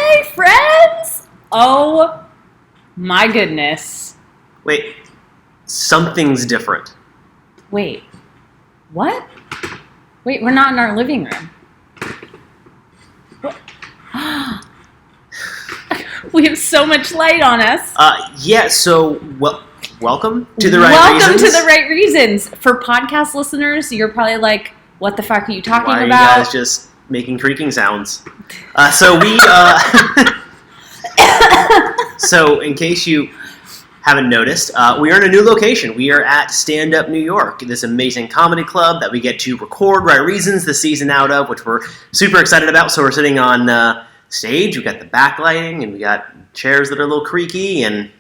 Hey, friends! Oh, my goodness. Wait, something's different. Wait, what? Wait, we're not in our living room. What? We have so much light on us. Welcome to the Right Reasons. Welcome to the Right Reasons. For podcast listeners, you're probably like, what the fuck are you talking about? Why are you guys just making creaking sounds? So in case you haven't noticed, we are in a new location. We are at Stand Up New York, this amazing comedy club that we get to record Right Reasons this season out of, which we're super excited about. So we're sitting on stage. We got the backlighting, and we got chairs that are a little creaky, and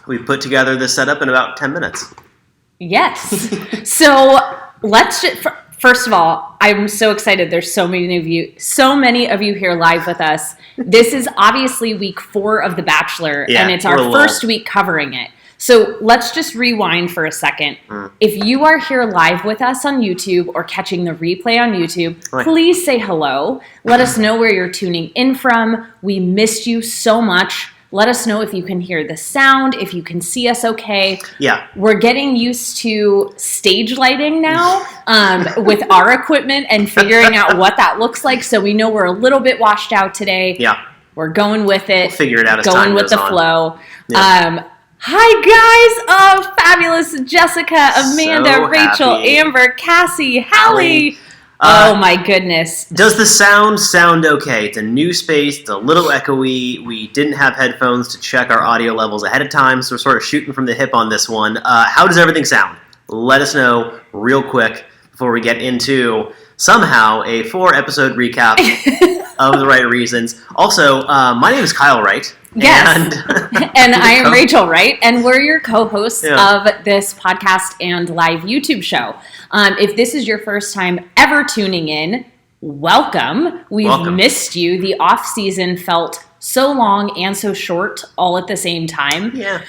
we put together this setup in about 10 minutes. Yes. So let's just, first of all, I'm so excited. There's so many of you here live with us. This is obviously week 4 of The Bachelor, and it's our first week covering it. So let's just rewind for a second. If you are here live with us on YouTube or catching the replay on YouTube, please say hello. Let us know where you're tuning in from. We missed you so much. Let us know if you can hear the sound, if you can see us okay. Yeah. We're getting used to stage lighting now with our equipment and figuring out what that looks like. So we know we're a little bit washed out today. Yeah. We're going with it. We'll figure it out as time goes on. Going with the flow. Yeah. Hi, guys. Fabulous Jessica, Amanda, so Rachel, happy. Amber, Cassie, Hallie. Oh my goodness. Does the sound okay? It's a new space. It's a little echoey. We didn't have headphones to check our audio levels ahead of time, so we're sort of shooting from the hip on this one. How does everything sound? Let us know real quick before we get into somehow a 4-episode recap of The Right Reasons. Also, my name is Kyle Wright. Yes, and I am Rachel Wright, and we're your co-hosts of this podcast and live YouTube show. If this is your first time ever tuning in, welcome. We've missed you. The off-season felt so long and so short all at the same time. Yeah.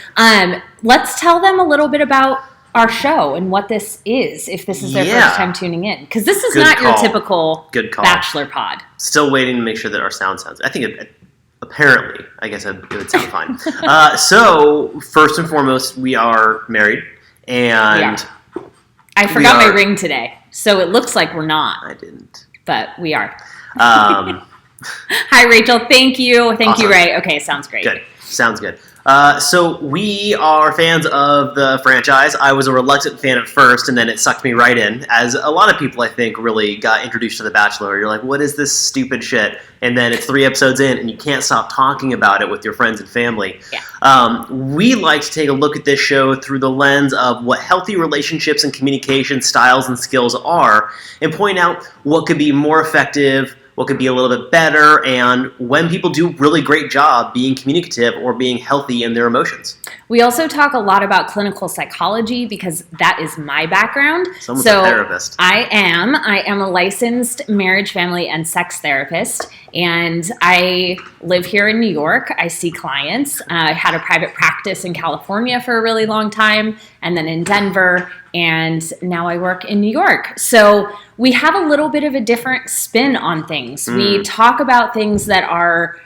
Let's tell them a little bit about our show and what this is, if this is their first time tuning in. Because this is not your typical Bachelor pod. Still waiting to make sure that our sound sounds... I think apparently, I guess it would sound fine. So, first and foremost, we are married, and... I forgot my ring today, so it looks like we're not. I didn't. But we are. Hi, Rachel. Thank you. Thank you, Ray. Okay, sounds great. Good. Sounds good. So we are fans of the franchise. I was a reluctant fan at first, and then it sucked me right in, as a lot of people, I think, really got introduced to The Bachelor. You're like, what is this stupid shit? And then it's 3 episodes in, and you can't stop talking about it with your friends and family. Yeah. We like to take a look at this show through the lens of what healthy relationships and communication styles and skills are, and point out what could be more effective, what could be a little bit better, and when people do a really great job being communicative or being healthy in their emotions. We also talk a lot about clinical psychology because that is my background. Someone's a therapist. I am a licensed marriage, family, and sex therapist, and I live here in New York. I see clients. I had a private practice in California for a really long time, and then in Denver, and now I work in New York. So we have a little bit of a different spin on things. We talk about things that are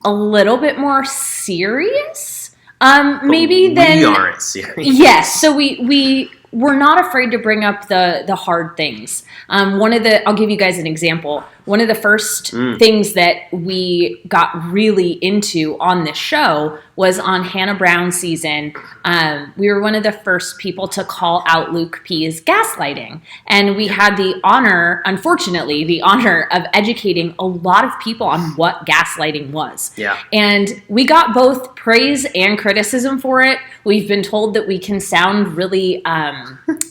a little bit more serious, maybe than... We aren't serious. Yes, so we're not afraid to bring up the hard things. I'll give you guys an example. One of the first things that we got really into on this show was on Hannah Brown's season. We were one of the first people to call out Luke P's gaslighting. And we had unfortunately, the honor of educating a lot of people on what gaslighting was. Yeah. And we got both praise and criticism for it. We've been told that we can sound really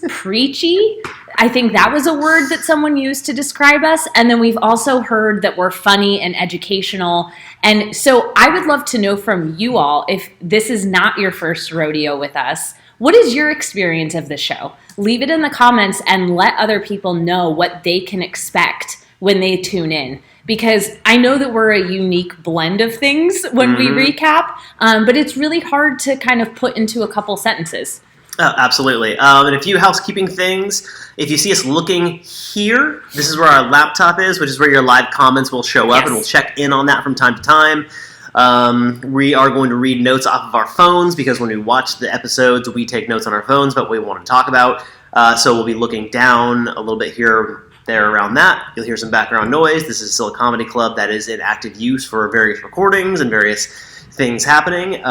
preachy. I think that was a word that someone used to describe us. And then we've also heard that we're funny and educational. And so I would love to know from you all, if this is not your first rodeo with us, what is your experience of the show? Leave it in the comments and let other people know what they can expect when they tune in. Because I know that we're a unique blend of things when we recap, but it's really hard to kind of put into a couple sentences. Oh, absolutely. And a few housekeeping things. If you see us looking here, this is where our laptop is, which is where your live comments will show up, and we'll check in on that from time to time. We are going to read notes off of our phones because when we watch the episodes, we take notes on our phones about what we want to talk about. So we'll be looking down a little bit here, there, around that. You'll hear some background noise. This is still a comedy club that is in active use for various recordings and various things happening.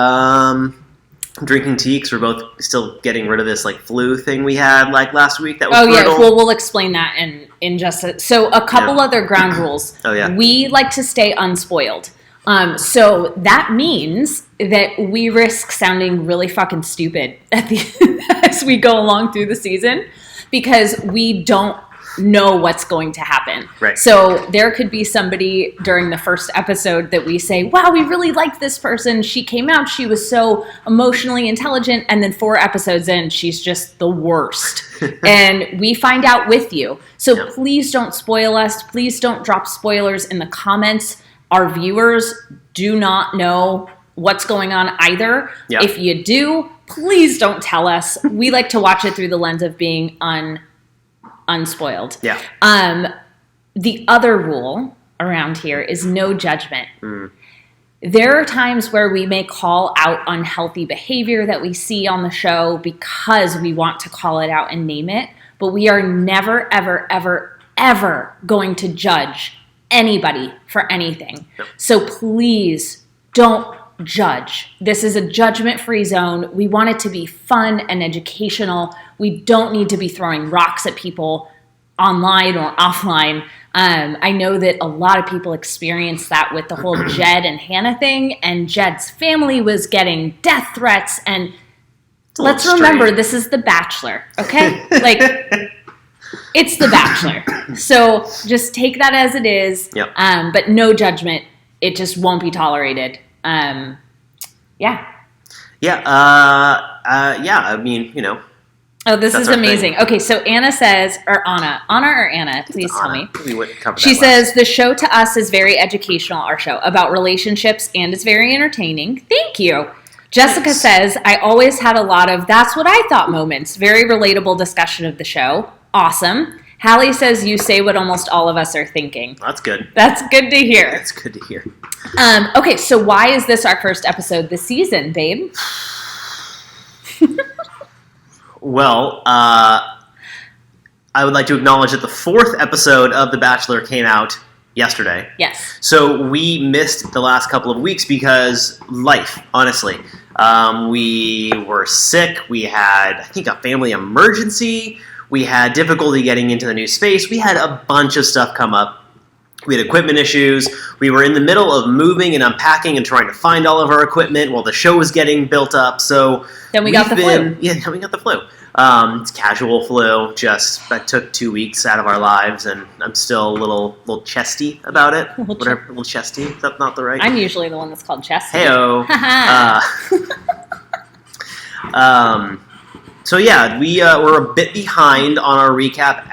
Drinking tea because we're both still getting rid of this flu thing we had last week. That was brutal. Yeah. Well, we'll explain that in just a... So a couple other ground rules. Oh, yeah. We like to stay unspoiled. So that means that we risk sounding really fucking stupid as we go along through the season because we don't know what's going to happen. Right. So there could be somebody during the first episode that we say, wow, we really liked this person. She came out. She was so emotionally intelligent. And then 4 episodes in, she's just the worst. And we find out with you. So please don't spoil us. Please don't drop spoilers in the comments. Our viewers do not know what's going on either. Yeah. If you do, please don't tell us. We like to watch it through the lens of being unspoiled. Yeah. The other rule around here is no judgment. There are times where we may call out unhealthy behavior that we see on the show because we want to call it out and name it, but we are never, ever, ever, ever going to judge anybody for anything. So please don't judge. This is a judgment-free zone. We want it to be fun and educational. We don't need to be throwing rocks at people online or offline. I know that a lot of people experienced that with the whole Jed and Hannah thing, and Jed's family was getting death threats. And let's remember, this is The Bachelor, okay? It's The Bachelor. So just take that as it is. Yep. But no judgment. It just won't be tolerated. Yeah. Yeah. I mean, Oh, this is amazing. Thing. Okay, so Anna says, or Anna or Anna, please tell me. She says, the show to us is very educational, our show, about relationships, and it's very entertaining. Thank you. Jessica says, I always had a lot of that's what I thought moments. Very relatable discussion of the show. Awesome. Hallie says, you say what almost all of us are thinking. That's good. That's good to hear. That's good to hear. Okay, so why is this our first episode this season, babe? Well, I would like to acknowledge that the 4th episode of The Bachelor came out yesterday. Yes. So we missed the last couple of weeks because life, honestly. We were sick. We had, I think, a family emergency. We had difficulty getting into the new space. We had a bunch of stuff come up. We had equipment issues. We were in the middle of moving and unpacking and trying to find all of our equipment while the show was getting built up. So then we got the flu. Yeah, then we got the flu. It's casual flu. Just that took 2 weeks out of our lives, and I'm still a little chesty about it. A little chesty. Is that not the right? I'm usually the one that's called chesty. Heyo. So yeah, we're a bit behind on our recap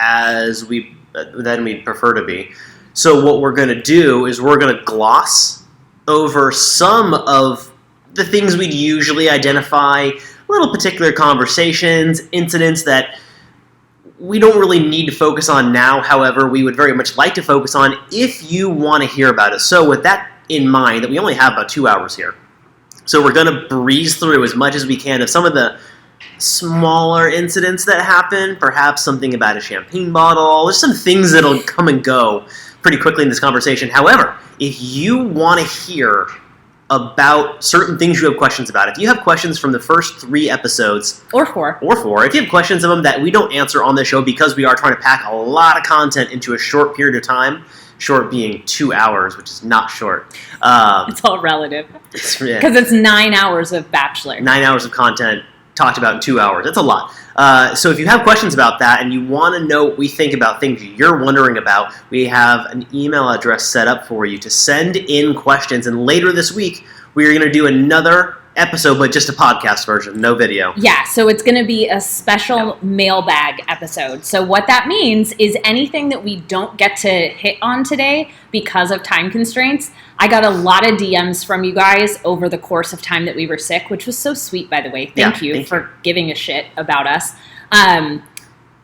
than we prefer to be. So what we're going to do is we're going to gloss over some of the things we'd usually identify, little particular conversations, incidents that we don't really need to focus on now. However, we would very much like to focus on if you want to hear about it. So with that in mind, that we only have about 2 hours here. So we're going to breeze through as much as we can of some of the smaller incidents that happen, perhaps something about a champagne bottle. There's some things that'll come and go pretty quickly in this conversation. However, if you want to hear about certain things you have questions about, if you have questions from the first 3 episodes, or 4, if you have questions of them that we don't answer on the show because we are trying to pack a lot of content into a short period of time, short being 2 hours, which is not short. It's all relative. Because it's 9 hours of Bachelor. 9 hours of content talked about in 2 hours. That's a lot. So if you have questions about that and you want to know what we think about things you're wondering about, we have an email address set up for you to send in questions. And later this week, we are going to do another episode, but just a podcast version, no video. Yeah, so it's going to be a special mailbag episode. So what that means is anything that we don't get to hit on today because of time constraints. I got a lot of DMs from you guys over the course of time that we were sick, which was so sweet, by the way. Thank you for giving a shit about us.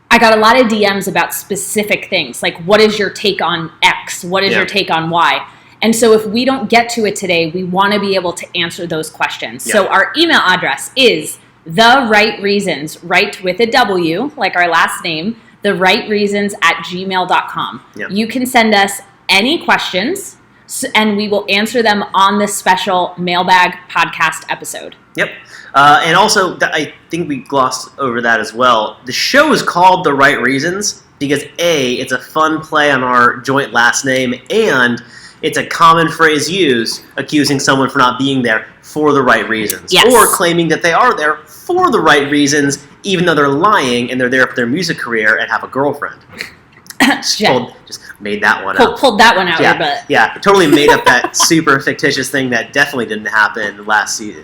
I got a lot of DMs about specific things, like what is your take on X? What is your take on Y? And so if we don't get to it today, we want to be able to answer those questions. Yeah. So our email address is thewrightreasons, Wright with a W, like our last name, thewrightreasons@gmail.com. Yeah. You can send us any questions, and we will answer them on this special mailbag podcast episode. Yep. And also, I think we glossed over that as well. The show is called The Right Reasons because, A, it's a fun play on our joint last name, and it's a common phrase used accusing someone for not being there for the right reasons. Yes. Or claiming that they are there for the right reasons, even though they're lying and they're there for their music career and have a girlfriend. Just made that one up. Pulled that one out your butt. Yeah, totally made up that super fictitious thing that definitely didn't happen last season.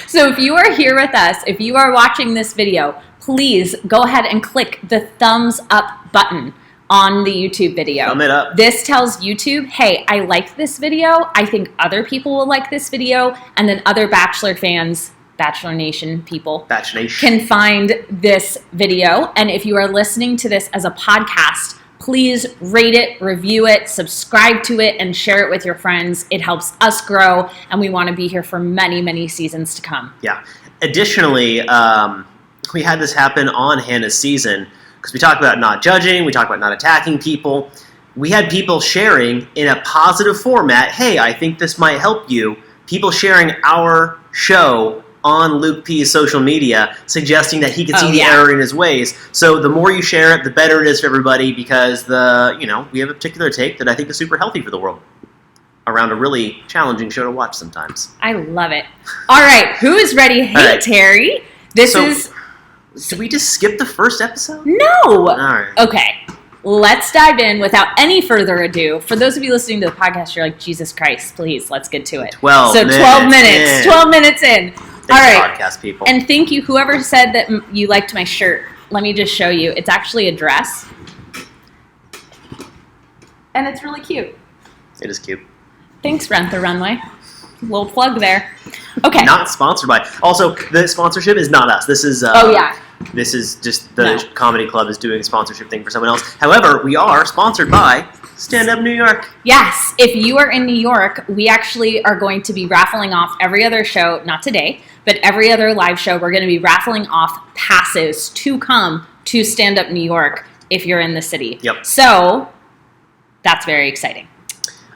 So if you are here with us, if you are watching this video, please go ahead and click the thumbs up button on the YouTube video. Thumb it up. This tells YouTube, hey, I like this video. I think other people will like this video. And then other Bachelor fans, Bachelor Nation people, can find this video. And if you are listening to this as a podcast, please rate it, review it, subscribe to it, and share it with your friends. It helps us grow, and we want to be here for many, many seasons to come. Yeah. Additionally, we had this happen on Hannah's season, because we talked about not judging, we talked about not attacking people. We had people sharing in a positive format, hey, I think this might help you. People sharing our show on Luke P's social media, suggesting that he can see the error in his ways. So the more you share it, the better it is for everybody, because we have a particular take that I think is super healthy for the world around a really challenging show to watch sometimes. I love it. All right, who is ready? Hey, right. Terry. Did we just skip the first episode? No. All right. Okay. Let's dive in without any further ado. For those of you listening to the podcast, you're like, Jesus Christ, please, let's get to it. 12 minutes. 12 minutes in. Thanks, all right. Podcast people. And thank you, whoever said that you liked my shirt. Let me just show you. It's actually a dress. And it's really cute. It is cute. Thanks, Rent the Runway. Little plug there. Okay. Not sponsored by. Also, the sponsorship is not us. This is. This is just the comedy club is doing a sponsorship thing for someone else. However, we are sponsored by Stand Up New York. Yes. If you are in New York, we actually are going to be raffling off every other show, not today, but every other live show. We're going to be raffling off passes to come to Stand Up New York if you're in the city. Yep. So that's very exciting.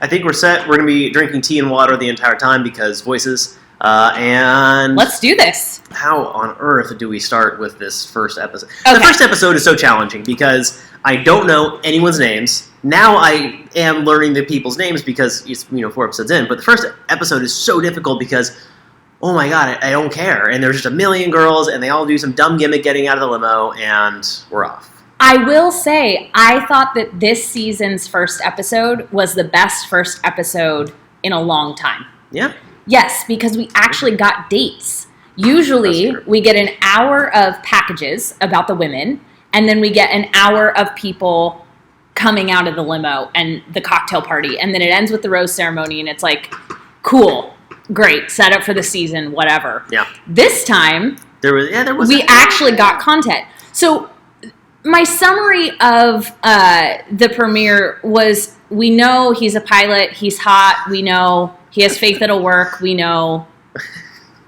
I think we're set. We're going to be drinking tea and water the entire time because voices. And let's do this. How on earth do we start with this first episode? Okay. The first episode is so challenging because I don't know anyone's names. Now I am learning the people's names because it's 4 episodes in. But the first episode is so difficult because, oh my god, I don't care. And there's just a million girls, and they all do some dumb gimmick getting out of the limo, and we're off. I will say, I thought that this season's first episode was the best first episode in a long time. Yeah? Yes, because we actually got dates. Usually, we get an hour of packages about the women, and then we get an hour of people coming out of the limo and the cocktail party, and then it ends with the rose ceremony, and it's like, cool, great, set up for the season, whatever. Yeah. This time, we actually got content. So my summary of the premiere was, we know he's a pilot, he's hot, we know he has faith it'll work, we know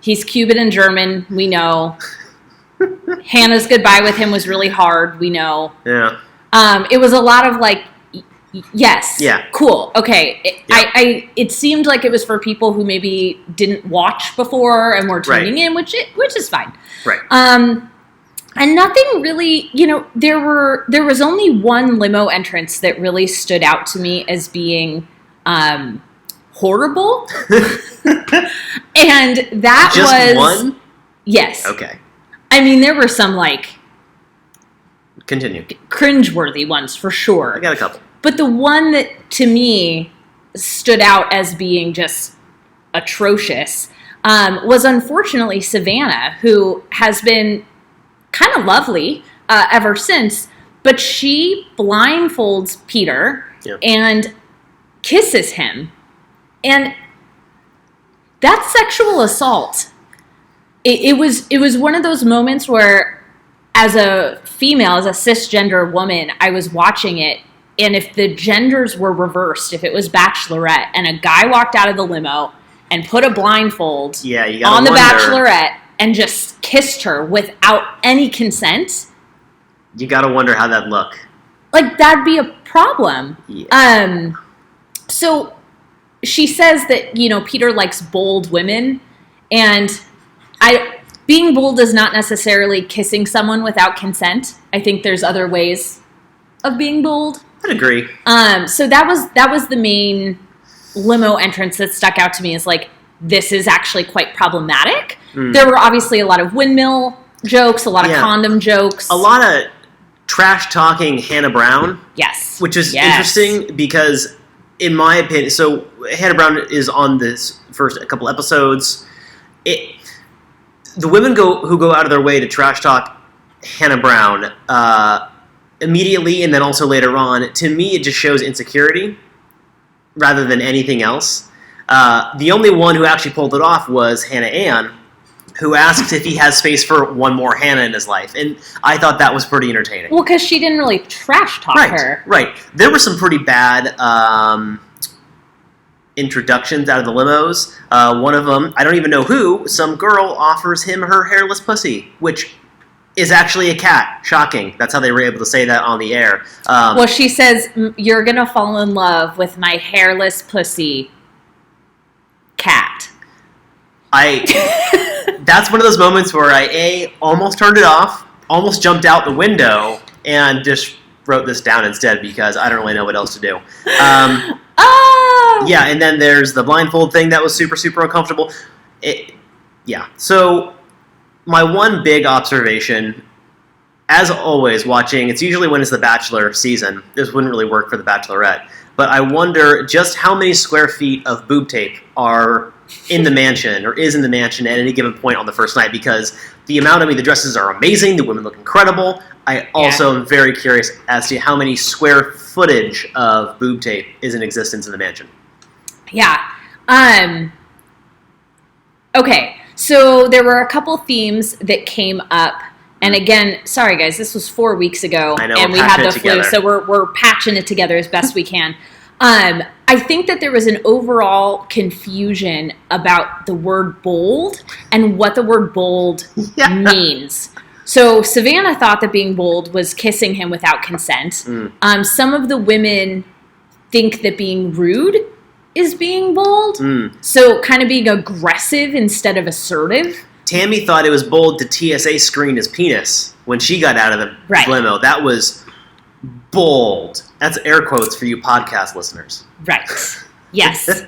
he's Cuban and German, we know Hannah's goodbye with him was really hard, we know. Yeah. It was a lot of like, yes, yeah, cool, okay. It seemed like it was for people who maybe didn't watch before and were tuning in, which is fine. Right. And nothing really, there was only one limo entrance that really stood out to me as being horrible. And that Just was one? Yes. Okay. I mean, there were some Continue. Cringeworthy ones for sure. I got a couple. But the one that to me stood out as being just atrocious was unfortunately Savannah, who has been kind of lovely ever since, but she blindfolds Peter and kisses him. And that's sexual assault. It was one of those moments where, as a female, as a cisgender woman, I was watching it, and if the genders were reversed, if it was Bachelorette, and a guy walked out of the limo and put a blindfold on the Bachelorette and just kissed her without any consent, you gotta wonder how that'd look. Like, that'd be a problem. Yeah. So she says that, Peter likes bold women, and being bold is not necessarily kissing someone without consent. I think there's other ways of being bold. I'd agree. So that was the main limo entrance that stuck out to me, is like, this is actually quite problematic. There were obviously a lot of windmill jokes, a lot of condom jokes. A lot of trash talking Hannah Brown. Yes. Which is interesting because, in my opinion, so Hannah Brown is on this first couple episodes. The women who go out of their way to trash talk Hannah Brown immediately and then also later on, to me it just shows insecurity rather than anything else. The only one who actually pulled it off was Hannah Ann, who asked if he has space for one more Hannah in his life. And I thought that was pretty entertaining. Well, because she didn't really trash talk her. Right. There were some pretty bad introductions out of the limos. One of them, I don't even know who, some girl offers him her hairless pussy, which is actually a cat. Shocking. That's how they were able to say that on the air. Well, she says, "You're going to fall in love with my hairless pussy cat." That's one of those moments where I almost turned it off, almost jumped out the window, and just wrote this down instead because I don't really know what else to do. Yeah, and then there's the blindfold thing that was super, super uncomfortable. So my one big observation, as always, watching, it's usually when it's the Bachelor season. This wouldn't really work for the Bachelorette. But I wonder just how many square feet of boob tape are in the mansion or is in the mansion at any given point on the first night, because the dresses are amazing, the women look incredible. I also am very curious as to how many square footage of boob tape is in existence in the mansion. Yeah. Okay, so there were a couple themes that came up. And again, sorry guys, this was 4 weeks ago, I know, and we had the flu, so we're patching it together as best we can. I think that there was an overall confusion about the word bold and what the word bold means. So Savannah thought that being bold was kissing him without consent. Some of the women think that being rude is being bold. So kind of being aggressive instead of assertive. Tammy thought it was bold to TSA screen his penis when she got out of the limo. That was bold. That's air quotes for you podcast listeners. Right. Yes.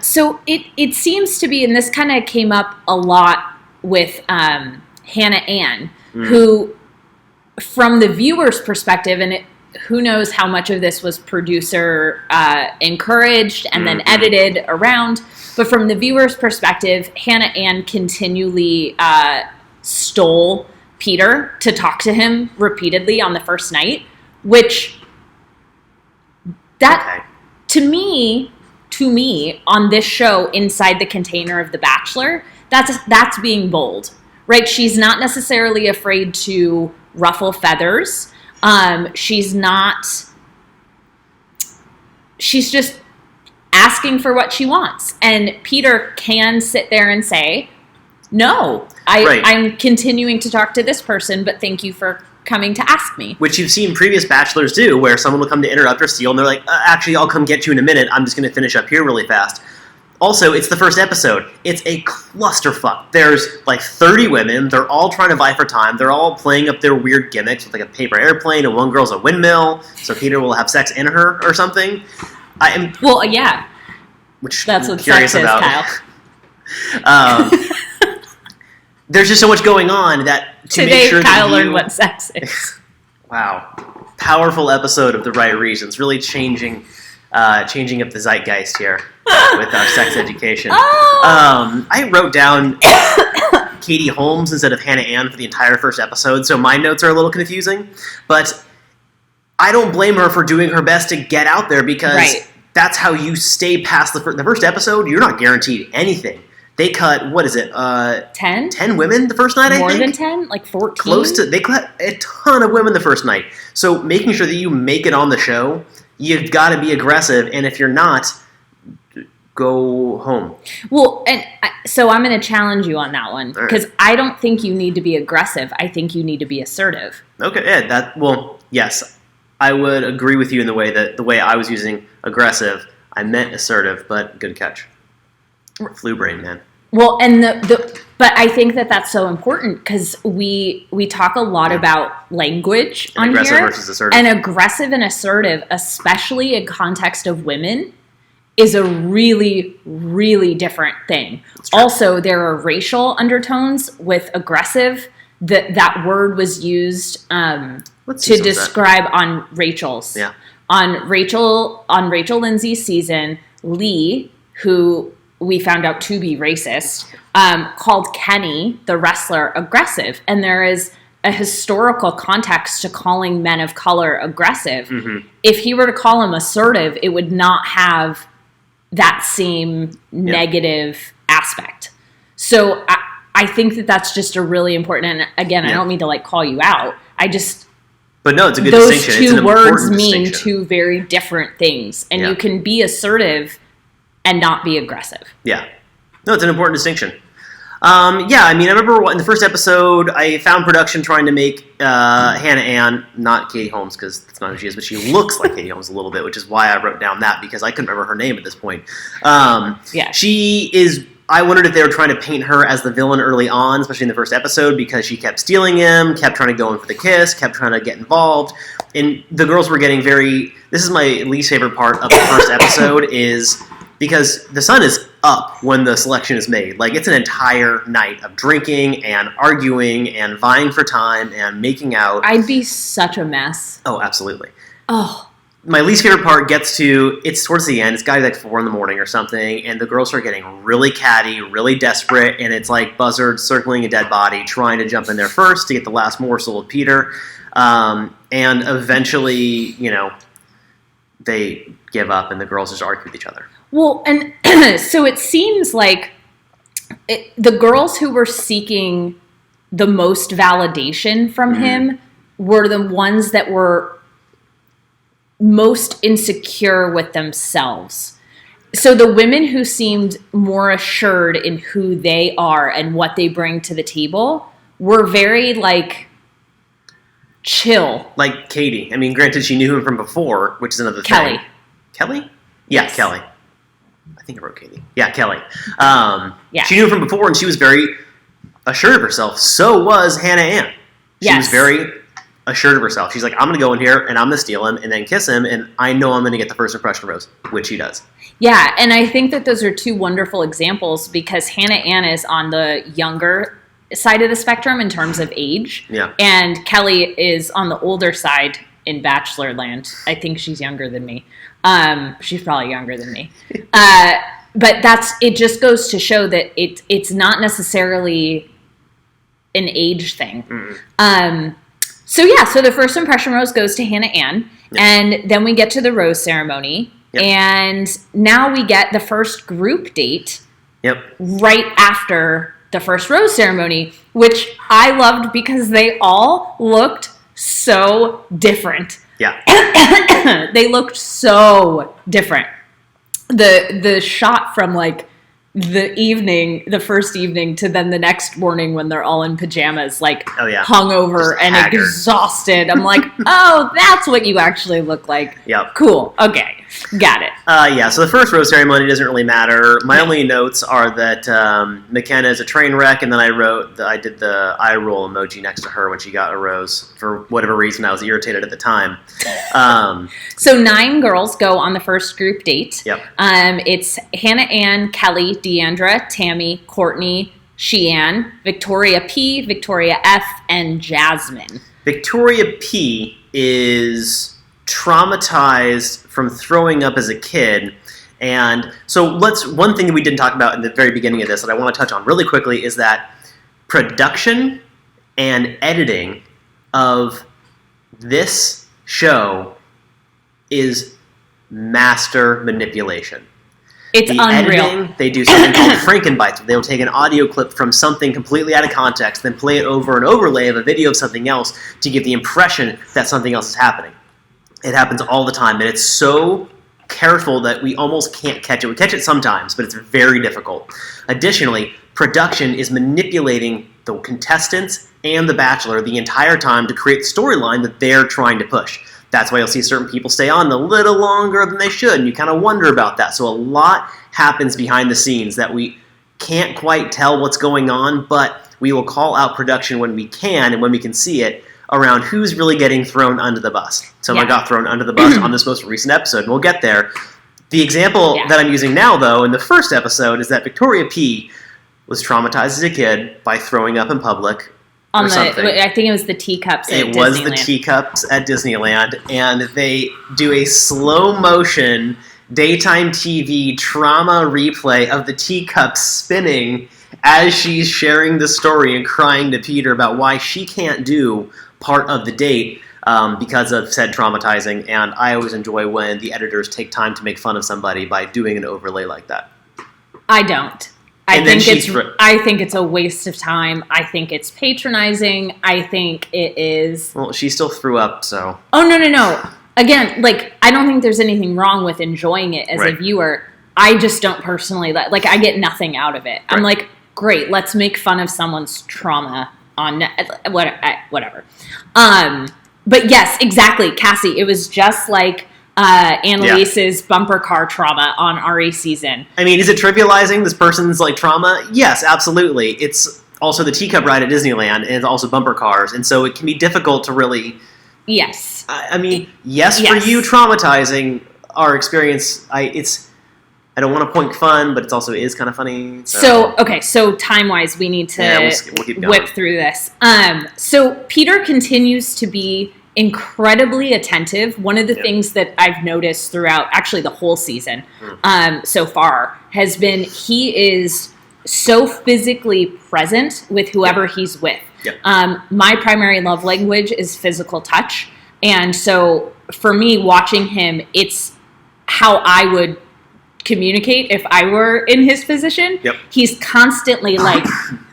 So it seems to be, and this kind of came up a lot with Hannah Ann, who, from the viewer's perspective, and who knows how much of this was producer encouraged and then edited around, but from the viewer's perspective, Hannah Ann continually stole Peter to talk to him repeatedly on the first night, which to me, on this show, inside the container of The Bachelor, that's being bold, right? She's not necessarily afraid to ruffle feathers. She's just asking for what she wants. And Peter can sit there and say, no, I'm continuing to talk to this person, but thank you for coming to ask me. Which you've seen previous Bachelors do, where someone will come to interrupt or steal, and they're like, actually, I'll come get you in a minute. I'm just going to finish up here really fast. Also, it's the first episode. It's a clusterfuck. There's like 30 women. They're all trying to vie for time. They're all playing up their weird gimmicks with like a paper airplane, and one girl's a windmill, so Peter will have sex in her or something. Which that's what curious sex about. Is, Kyle. There's just so much going on that today Kyle learned what sex is. Wow. Powerful episode of The Right Reasons, really changing changing up the zeitgeist here with our sex education. Oh! I wrote down Katie Holmes instead of Hannah Ann for the entire first episode, so my notes are a little confusing. But I don't blame her for doing her best to get out there because that's how you stay past the first episode. You're not guaranteed anything. They cut, what is it? 10? 10 women the first night, I think? More than 10? Like 14? They cut a ton of women the first night. So making sure that you make it on the show, you've got to be aggressive. And if you're not, go home. Well, and so I'm going to challenge you on that one. Because I don't think you need to be aggressive. I think you need to be assertive. Okay, yeah, yes. I would agree with you in the way I was using aggressive, I meant assertive, but good catch. Flu brain, man. Well, and but I think that's so important because we talk a lot about language on aggressive here, versus assertive. And aggressive and assertive, especially in context of women, is a really, really different thing. Also, there are racial undertones with aggressive. That word was used to describe on Rachel's. Yeah. On Rachel Lindsay's season, Lee, who we found out to be racist, called Kenny, the wrestler, aggressive. And there is a historical context to calling men of color aggressive. Mm-hmm. If he were to call him assertive, it would not have that same negative aspect. So I think that's just a really important, and again, I don't mean to call you out. But no, it's a good those distinction. Those two words mean two very different things. And you can be assertive and not be aggressive. Yeah. No, it's an important distinction. I remember in the first episode, I found production trying to make Hannah Ann, not Katie Holmes, because that's not who she is, but she looks like Katie Holmes a little bit, which is why I wrote down that, because I couldn't remember her name at this point. She is... I wondered if they were trying to paint her as the villain early on, especially in the first episode, because she kept stealing him, kept trying to go in for the kiss, kept trying to get involved. And the girls were getting very... This is my least favorite part of the first episode, is because the sun is up when the selection is made. It's an entire night of drinking and arguing and vying for time and making out. I'd be such a mess. Oh, absolutely. Oh, my least favorite part it's towards the end. It's got to be 4 a.m. or something, and the girls are getting really catty, really desperate, and it's like buzzards circling a dead body, trying to jump in there first to get the last morsel of Peter. And eventually, they give up, and the girls just argue with each other. Well, and so it seems like the girls who were seeking the most validation from him were the ones that were most insecure with themselves. So the women who seemed more assured in who they are and what they bring to the table were very chill. Like Katie. I mean, granted, she knew him from before, which is another thing. Kelly? Yeah, yes. Kelly. I think I wrote Katie. Yeah, Kelly. She knew him from before, and she was very assured of herself. So was Hannah Ann. She was very assured of herself. She's like, I'm going to go in here, and I'm going to steal him, and then kiss him, and I know I'm going to get the first impression rose, which he does. Yeah, and I think that those are two wonderful examples, because Hannah Ann is on the younger side of the spectrum in terms of age, and Kelly is on the older side in Bachelor land. I think she's younger than me. She's probably younger than me. But it just goes to show that it's not necessarily an age thing. Mm-hmm. So the first impression rose goes to Hannah Ann, and then we get to the rose ceremony, and now we get the first group date right after the first rose ceremony, which I loved because they all looked so different. Yeah. They looked so different. The shot from the first evening to then the next morning when they're all in pajamas, hungover and exhausted. I'm like, oh, that's what you actually look like. Yep. Cool. Okay. Got it. So the first rose ceremony doesn't really matter. My only notes are that McKenna is a train wreck, and then I did the eye roll emoji next to her when she got a rose. For whatever reason, I was irritated at the time. So 9 girls go on the first group date. Yep. It's Hannah Ann, Kelly, Deandra, Tammy, Courtney, Sheann, Victoria P, Victoria F, and Jasmine. Victoria P is traumatized from throwing up as a kid. And so one thing that we didn't talk about in the very beginning of this that I want to touch on really quickly is that production and editing of this show is master manipulation. It's unreal. Editing, they do something called Frankenbites. They'll take an audio clip from something completely out of context, then play it over an overlay of a video of something else to give the impression that something else is happening. It happens all the time, and it's so careful that we almost can't catch it. We catch it sometimes, but it's very difficult. Additionally, production is manipulating the contestants and the Bachelor the entire time to create the storyline that they're trying to push. That's why you'll see certain people stay on a little longer than they should, and you kind of wonder about that. So a lot happens behind the scenes that we can't quite tell what's going on, but we will call out production when we can and when we can see it around who's really getting thrown under the bus. Someone got thrown under the bus on this most recent episode, and we'll get there. The example that I'm using now, though, in the first episode is that Victoria P. was traumatized as a kid by throwing up in public. I think it was the teacups at Disneyland. It was the teacups at Disneyland, and they do a slow-motion daytime TV trauma replay of the teacups spinning as she's sharing the story and crying to Peter about why she can't do part of the date because of said traumatizing. And I always enjoy when the editors take time to make fun of somebody by doing an overlay like that. I don't. I think it's a waste of time. I think it's patronizing. I think it is... Well, she still threw up, so... Oh, no. Again, I don't think there's anything wrong with enjoying it as a viewer. I just don't personally... I get nothing out of it. Right. I'm like, great, let's make fun of someone's trauma on... whatever. But yes, exactly, Cassie. It was just like... Annalise's bumper car trauma on RA season. I mean, is it trivializing this person's trauma? Yes, absolutely. It's also the teacup ride at Disneyland, and it's also bumper cars, and so it can be difficult to really. Yes. I mean, yes, for you traumatizing our experience. I don't want to point fun, but it also is kind of funny. So time wise, we need to we'll keep going. Whip through this. So Peter continues to be incredibly attentive. One of the things that I've noticed throughout actually the whole season so far has been he is so physically present with whoever he's with. My primary love language is physical touch, and so for me watching him, it's how I would communicate if I were in his position. He's constantly like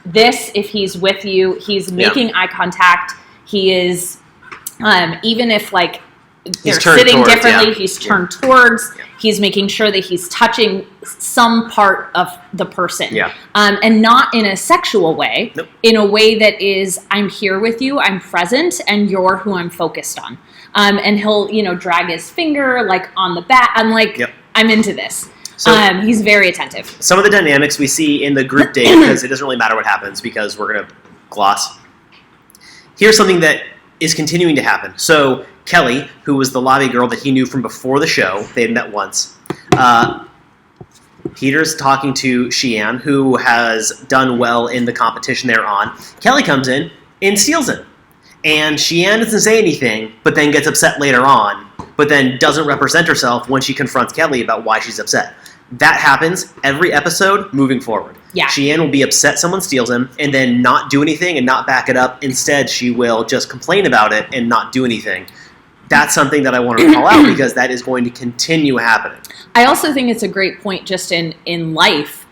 this. If he's with you, he's making eye contact. He is even if they're sitting differently, he's turned towards. He's making sure that he's touching some part of the person, and not in a sexual way. In a way that is, I'm here with you, I'm present, and you're who I'm focused on. And he'll drag his finger on the back. I'm like, I'm into this. So, he's very attentive. Some of the dynamics we see in the group date, because it doesn't really matter what happens, because we're going to gloss. Here's something that is continuing to happen. So Kelly, who was the lobby girl that he knew from before the show, they had met once. Peter's talking to Sheann, who has done well in the competition they're on. Kelly comes in and steals him. And Sheann doesn't say anything, but then gets upset later on, but then doesn't represent herself when she confronts Kelly about why she's upset. That happens every episode moving forward. Sheann will be upset someone steals him and then not do anything and not back it up. Instead, she will just complain about it and not do anything. That's something that I want to call out because that is going to continue happening. I also think it's a great point just in life.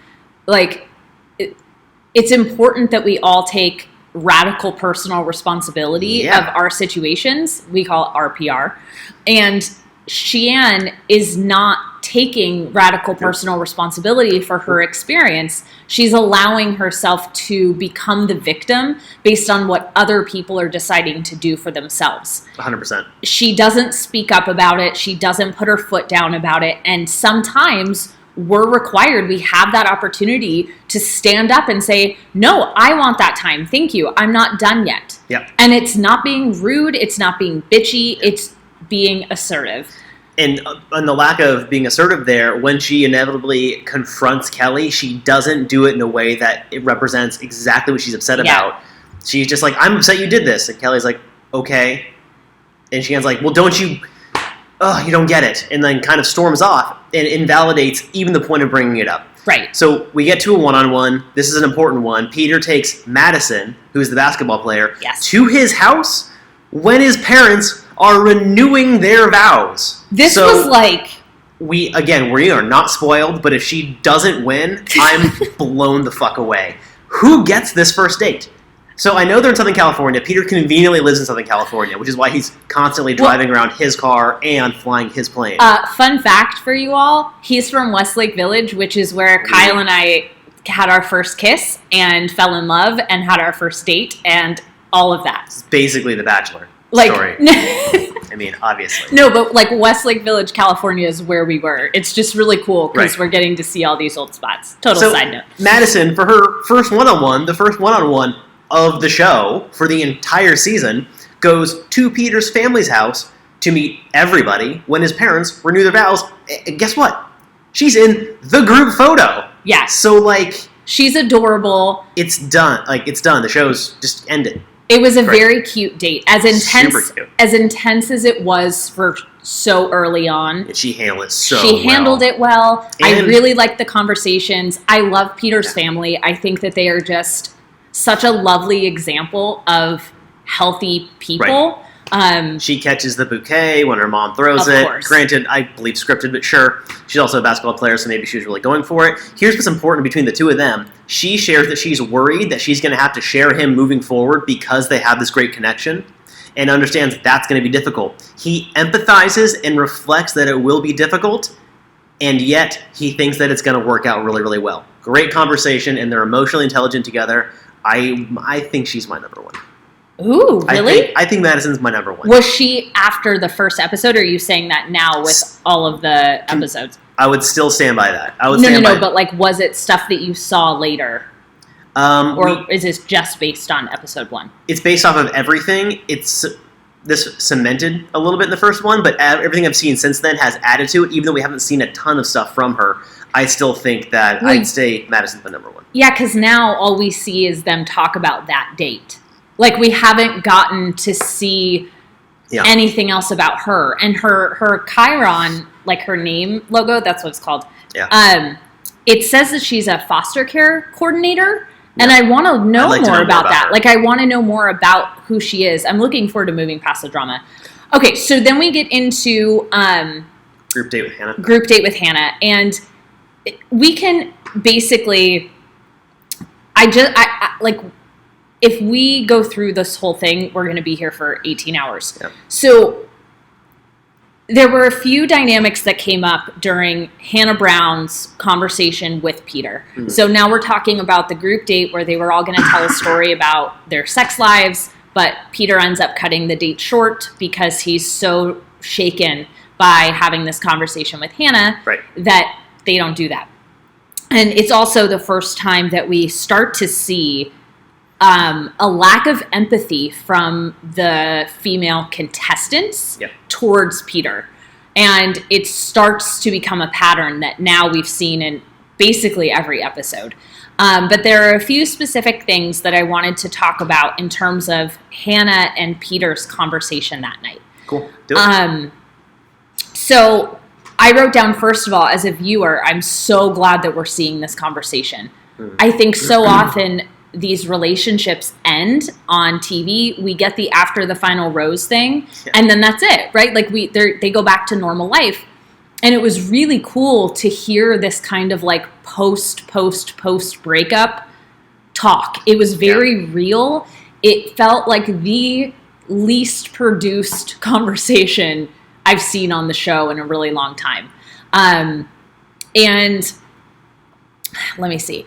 It's important that we all take radical personal responsibility of our situations. We call it RPR. And Sheann is not taking radical personal responsibility for her experience. She's allowing herself to become the victim based on what other people are deciding to do for themselves. 100%. She doesn't speak up about it. She doesn't put her foot down about it. And sometimes we're required, we have that opportunity to stand up and say, no, I want that time. Thank you. I'm not done yet. And it's not being rude. It's not being bitchy. It's being assertive. And on the lack of being assertive there, when she inevitably confronts Kelly, she doesn't do it in a way that it represents exactly what she's upset about. She's just like, I'm upset you did this. And Kelly's like, okay. And Sheann's like, well, don't you oh, you don't get it, and then kind of storms off and invalidates even the point of bringing it up. Right. So we get to a one-on-one. This is an important one. Peter takes Madison, who's the basketball player, to his house when his parents are renewing their vows. This was like... We are not spoiled, but if she doesn't win, I'm blown the fuck away. Who gets this first date? So I know they're in Southern California. Peter conveniently lives in Southern California, which is why he's constantly driving around his car and flying his plane. Fun fact for you all, he's from Westlake Village, which is where Kyle and I had our first kiss and fell in love and had our first date and all of that. It's basically The Bachelor story. I mean, obviously. No, but like Westlake Village, California is where we were. It's just really cool because we're getting to see all these old spots. Total side note. Madison, for her first one-on-one, the first one-on-one of the show for the entire season, goes to Peter's family's house to meet everybody when his parents renew their vows. And guess what? She's in the group photo. Yeah. So, like... She's adorable. It's done. Like, it's done. The show's just ended. It was a very cute date. As intense as it was for so early on. And she handled it so well. She handled it well. I really liked the conversations. I love Peter's family. I think that they are just such a lovely example of healthy people. She catches the bouquet when her mom throws it. Course. Granted, I believe scripted, but sure. She's also a basketball player, so maybe she was really going for it. Here's what's important between the two of them. She shares that she's worried that she's going to have to share him moving forward because they have this great connection, and understands that's going to be difficult. He empathizes and reflects that it will be difficult, and yet he thinks that it's going to work out really, really well. Great conversation, and they're emotionally intelligent together. I think she's my number one. Ooh, really? I think Madison's my number one. Was she after the first episode, or are you saying that now with all of the episodes? I would still stand by that. No, but like, was it stuff that you saw later? Or is this just based on episode 1? It's based off of everything. This cemented a little bit in the first one, but everything I've seen since then has added to it. Even though we haven't seen a ton of stuff from her, I still think that I'd say Madison's the number one. Yeah, because now all we see is them talk about that date. Like, we haven't gotten to see anything else about her. And her Chiron, like her name logo, that's what it's called. Yeah. It says that she's a foster care coordinator. Yeah. And I want to know more about that. Her. Like, I want to know more about who she is. I'm looking forward to moving past the drama. Okay, so then we get into... Group date with Hannah. Group date with Hannah. And we can basically... like... If we go through this whole thing, we're going to be here for 18 hours. Yep. So there were a few dynamics that came up during Hannah Brown's conversation with Peter. Mm-hmm. So now we're talking about the group date where they were all going to tell a story about their sex lives, but Peter ends up cutting the date short because he's so shaken by having this conversation with Hannah that they don't do that. And it's also the first time that we start to see a lack of empathy from the female contestants towards Peter. And it starts to become a pattern that now we've seen in basically every episode. But there are a few specific things that I wanted to talk about in terms of Hannah and Peter's conversation that night. Cool. Do it. So I wrote down, first of all, as a viewer, I'm so glad that we're seeing this conversation. I think so often these relationships end on TV. We get the after the final rose thing, and then that's it, right? Like they go back to normal life. And it was really cool to hear this kind of like post breakup talk. It was very real. It felt like the least produced conversation I've seen on the show in a really long time. And let me see.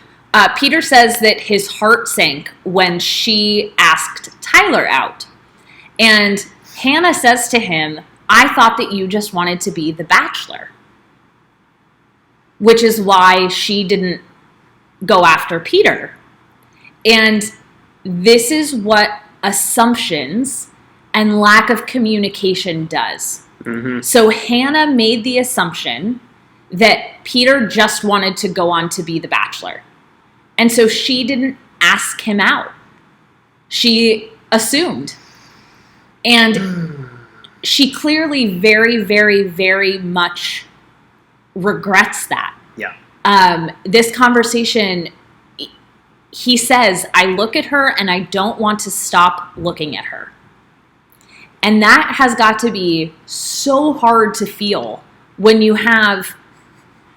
Peter says that his heart sank when she asked Tyler out. And Hannah says to him, I thought that you just wanted to be the Bachelor. Which is why she didn't go after Peter. And this is what assumptions and lack of communication does. Mm-hmm. So Hannah made the assumption that Peter just wanted to go on to be the Bachelor. And so she didn't ask him out. She assumed. And she clearly very, very, very much regrets that. Yeah. This conversation, he says, I look at her and I don't want to stop looking at her. And that has got to be so hard to feel when you have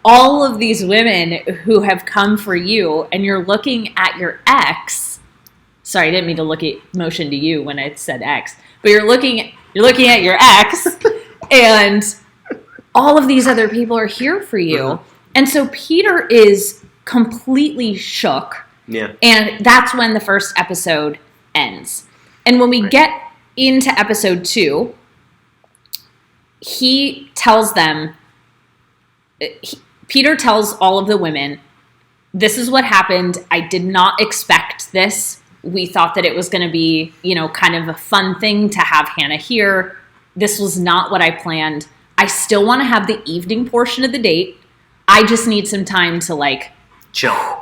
all of these women who have come for you and you're looking at your ex. Sorry, I didn't mean to motion to you when I said ex, but you're looking at your ex and all of these other people are here for you. Mm-hmm. And so Peter is completely shook. Yeah. And that's when the first episode ends. And when we get into episode 2, he tells them, Peter tells all of the women, this is what happened. I did not expect this. We thought that it was going to be, kind of a fun thing to have Hannah here. This was not what I planned. I still want to have the evening portion of the date. I just need some time to chill.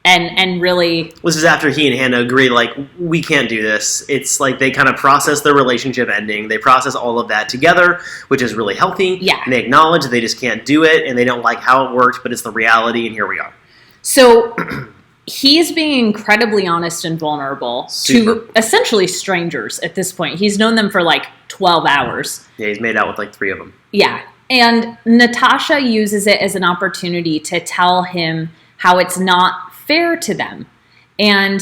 And really... This is after he and Hannah agree, we can't do this. It's they kind of process their relationship ending. They process all of that together, which is really healthy. Yeah. And they acknowledge that they just can't do it, and they don't like how it worked, but it's the reality, and here we are. So he's being incredibly honest and vulnerable to essentially strangers at this point. He's known them for 12 hours. Yeah, he's made out with 3 of them. Yeah. And Natasha uses it as an opportunity to tell him how it's not fair to them. And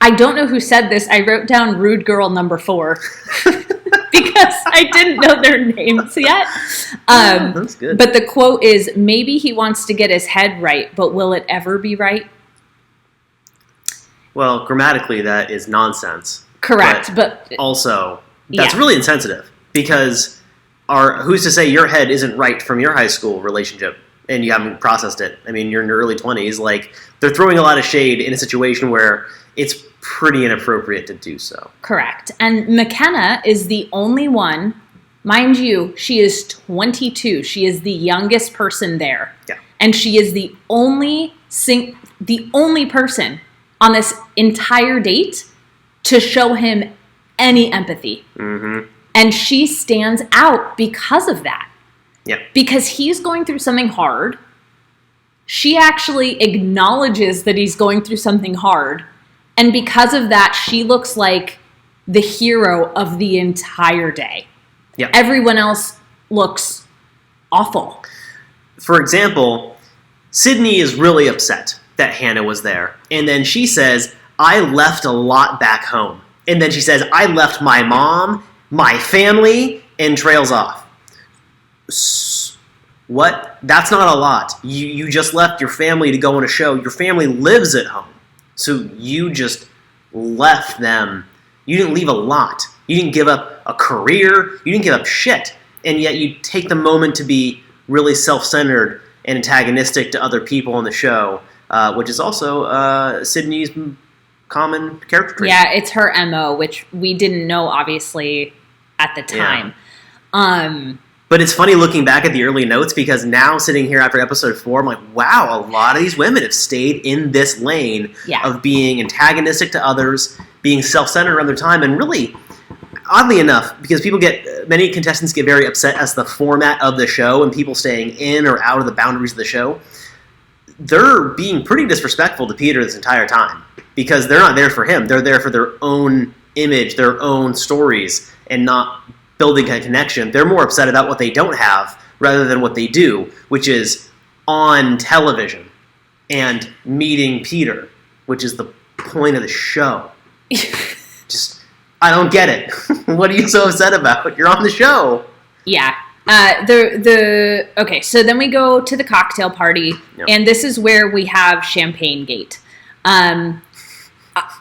I don't know who said this. I wrote down rude girl number 4 because I didn't know their names yet. That's good. But the quote is, maybe he wants to get his head right, but will it ever be right? Well, grammatically, that is nonsense. Correct. But also, that's really insensitive because who's to say your head isn't right from your high school relationship? And you haven't processed it. I mean, you're in your early 20s. They're throwing a lot of shade in a situation where it's pretty inappropriate to do so. Correct. And McKenna is the only one, mind you, she is 22. She is the youngest person there. Yeah. And she is the only person on this entire date to show him any empathy. Mm-hmm. And she stands out because of that. Yeah. Because he's going through something hard. She actually acknowledges that he's going through something hard. And because of that, she looks like the hero of the entire day. Yeah. Everyone else looks awful. For example, Sydney is really upset that Hannah was there. And then she says, I left a lot back home. And then she says, I left my mom, my family, and trails off. What? That's not a lot. You just left your family to go on a show. Your family lives at home. So you just left them. You didn't leave a lot. You didn't give up a career. You didn't give up shit. And yet you take the moment to be really self-centered and antagonistic to other people on the show, which is also Sydney's common character trait. Yeah, it's her MO, which we didn't know, obviously, at the time. Yeah. But it's funny looking back at the early notes because now sitting here after episode 4, I'm like, wow, a lot of these women have stayed in this lane of being antagonistic to others, being self-centered around their time, and really, oddly enough, because many contestants get very upset as the format of the show and people staying in or out of the boundaries of the show, they're being pretty disrespectful to Peter this entire time because they're not there for him. They're there for their own image, their own stories, and not building a connection. They're more upset about what they don't have rather than what they do, which is on television and meeting Peter, which is the point of the show. I don't get it. What are you so upset about? You're on the show. Yeah. Okay, so then we go to the cocktail party, and this is where we have Champagne Gate. I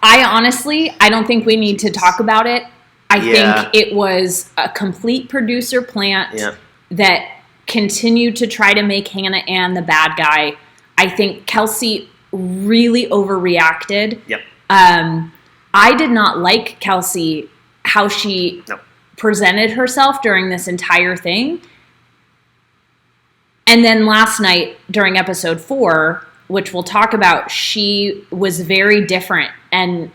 honestly don't think we need to talk about it. I think it was a complete producer plant that continued to try to make Hannah Ann the bad guy. I think Kelsey really overreacted. Yep. I did not like Kelsey, how she presented herself during this entire thing. And then last night during episode 4, which we'll talk about, she was very different and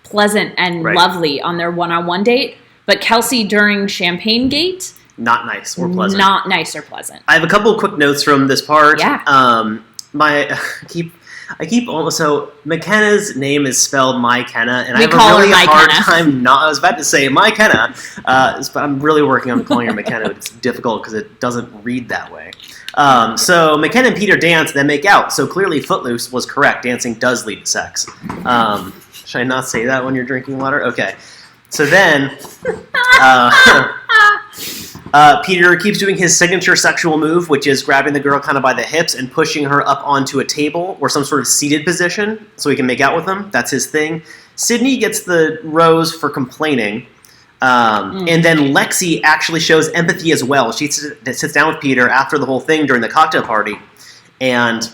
pleasant and lovely on their one-on-one date. But Kelsey during Champagne Gate, not nice or pleasant. Not nice or pleasant. I have a couple of quick notes from this part. Yeah. So McKenna's name is spelled MyKenna, and We I have call a really her hard MyKenna. time I was about to say MyKenna, but I'm really working on calling her McKenna. It's difficult because it doesn't read that way. So McKenna and Peter dance, then make out. So clearly Footloose was correct. Dancing does lead to sex. Should I not say that when you're drinking water? Okay. So then, Peter keeps doing his signature sexual move, which is grabbing the girl kind of by the hips and pushing her up onto a table or some sort of seated position so he can make out with them. That's his thing. Sydney gets the rose for complaining. And then Lexi actually shows empathy as well. She sits down with Peter after the whole thing during the cocktail party and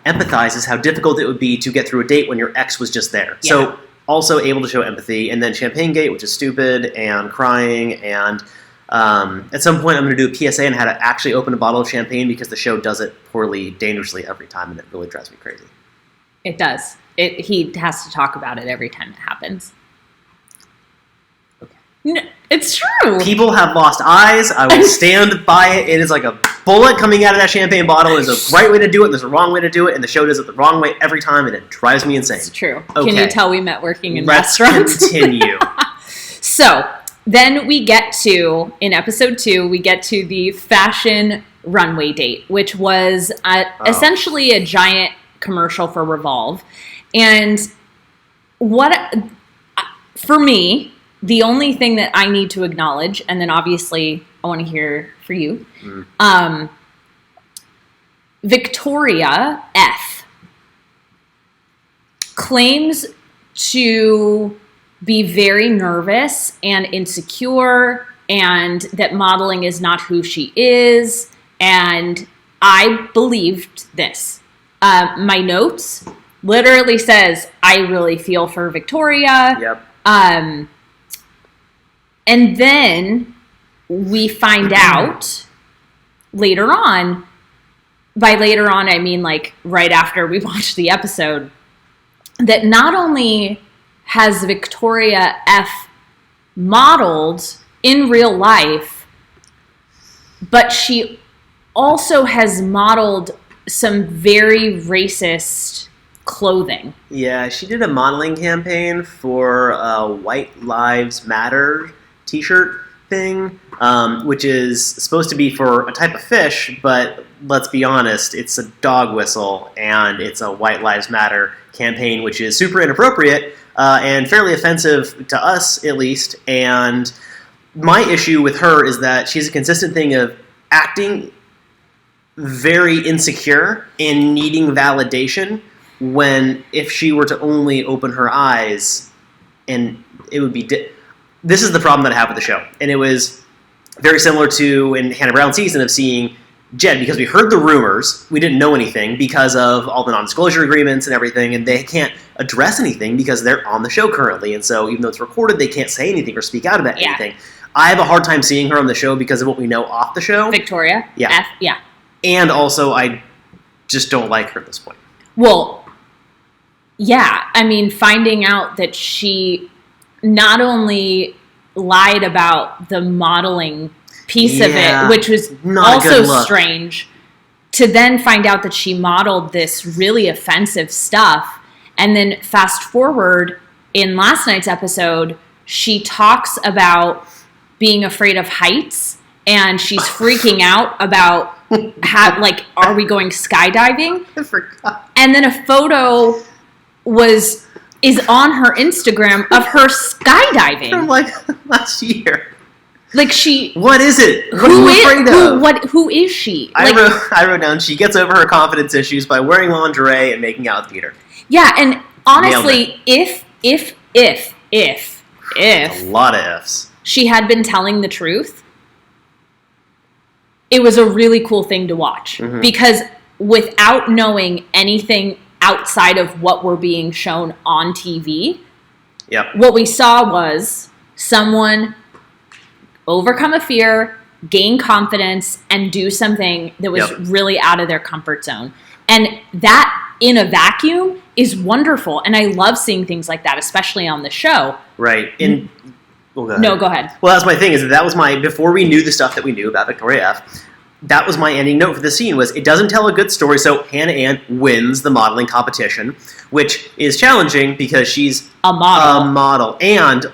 empathizes how difficult it would be to get through a date when your ex was just there. Yeah. So also able to show empathy. And then Champagne Gate, which is stupid, and crying, and at some point I'm going to do a PSA on how to actually open a bottle of champagne because the show does it poorly, dangerously every time, and it really drives me crazy. It does. He has to talk about it every time it happens. It's true. People have lost eyes. I will stand by it. It is like a bullet coming out of that champagne bottle. There's a right way to do it, and there's a wrong way to do it, and the show does it the wrong way every time, and it drives me insane. It's true. Okay. Can you tell we met working in Let's restaurants? continue. So, then we get to, in episode 2, we get to the fashion runway date, which was essentially a giant commercial for Revolve. And for me, the only thing that I need to acknowledge, and then obviously I want to hear for you, Victoria F. claims to be very nervous and insecure and that modeling is not who she is. And I believed this. My notes literally says, I really feel for Victoria. Yep. And then we find out later on, by later on, I mean like right after we watched the episode, that not only has Victoria F. modeled in real life, but she also has modeled some very racist clothing. Yeah, she did a modeling campaign for a White Lives Matter t-shirt thing, which is supposed to be for a type of fish, but let's be honest, it's a dog whistle, and it's a White Lives Matter campaign, which is super inappropriate and fairly offensive to us, at least. And my issue with her is that she's a consistent thing of acting very insecure and needing validation when if she were to only open her eyes, and it would be... This is the problem that I have with the show. And it was very similar to in Hannah Brown's season of seeing Jed, because we heard the rumors, we didn't know anything because of all the non-disclosure agreements and everything, and they can't address anything because they're on the show currently, and so even though it's recorded, they can't say anything or speak out about anything. I have a hard time seeing her on the show because of what we know off the show. Victoria? Yeah. F? Yeah. And also, I just don't like her at this point. Well, yeah. I mean, finding out that she not only lied about the modeling piece of it, which was not also strange, to then find out that she modeled this really offensive stuff. And then fast forward in last night's episode, she talks about being afraid of heights, and she's freaking out about how, like, are we going skydiving? I forgot. And then a photo is on her Instagram of her skydiving From like last year. Like she... What is it? What are you afraid of? Who is she? I wrote down, she gets over her confidence issues by wearing lingerie and making out with Peter. Yeah, and honestly, if A lot of ifs. she had been telling the truth, it was a really cool thing to watch. Mm-hmm. Because without knowing anything outside of what we're being shown on TV, what we saw was someone overcome a fear, gain confidence, and do something that was really out of their comfort zone. And that, in a vacuum, is wonderful. And I love seeing things like that, especially on the show. Right. And Well, go ahead. No, go ahead. Well, that's my thing, is that was my, before we knew the stuff that we knew about Victoria F., that was my ending note for the scene, was it doesn't tell a good story, so Hannah Ann wins the modeling competition, which is challenging because she's a model. And,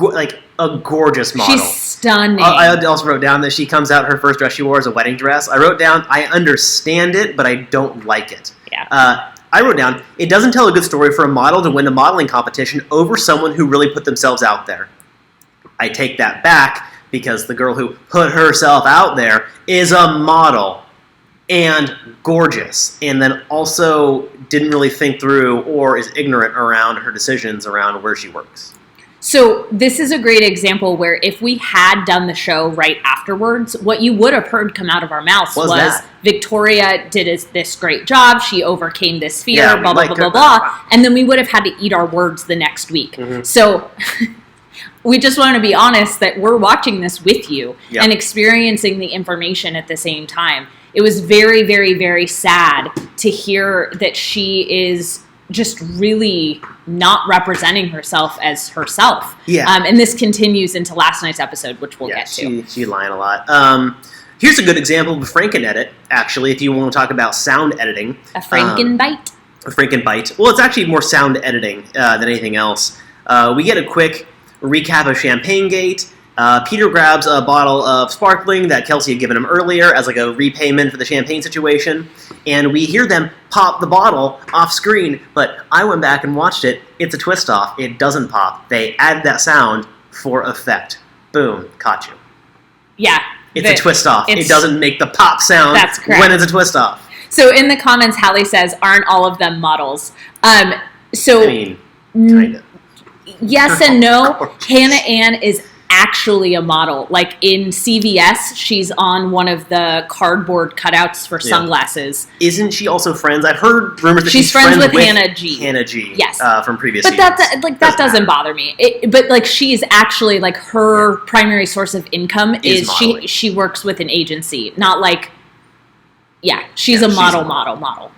like, a gorgeous model. She's stunning. I also wrote down that she comes out, her first dress she wore is a wedding dress. I wrote down, I understand it, but I don't like it. Yeah. I wrote down, it doesn't tell a good story for a model to win a modeling competition over someone who really put themselves out there. I take that back because the girl who put herself out there is a model and gorgeous, and then also didn't really think through or is ignorant around her decisions around where she works. So this is a great example where if we had done the show right afterwards, what you would have heard come out of our mouths was Victoria did this great job. She overcame this fear, blah, blah, blah, blah, blah. And then we would have had to eat our words the next week. Mm-hmm. So we just want to be honest that we're watching this with you and experiencing the information at the same time. It was very, very, very sad to hear that she is just really not representing herself as herself. Yeah. And this continues into last night's episode, which we'll get to. She's lying a lot. Here's a good example of a Franken-edit, actually, if you want to talk about sound editing. A Franken-bite? A Franken-bite. Well, it's actually more sound editing than anything else. We get a quick recap of Champagne Gate. Peter grabs a bottle of sparkling that Kelsey had given him earlier as like a repayment for the champagne situation, and we hear them pop the bottle off screen, but I went back and watched it. It's a twist off. It doesn't pop. They add that sound for effect. Boom. Caught you. Yeah. It's a twist off. It doesn't make the pop sound when it's a twist off. So in the comments, Hallie says, aren't all of them models? I mean, kind of. Yes and no. Hannah Ann is actually a model. Like in CVS, she's on one of the cardboard cutouts for sunglasses. Isn't she also friends? I've heard rumors that she's friends with Hannah G. Hannah G. Yes, from previous. But that doesn't bother me. But like she's actually like her primary source of income is she works with an agency, not like she's a model.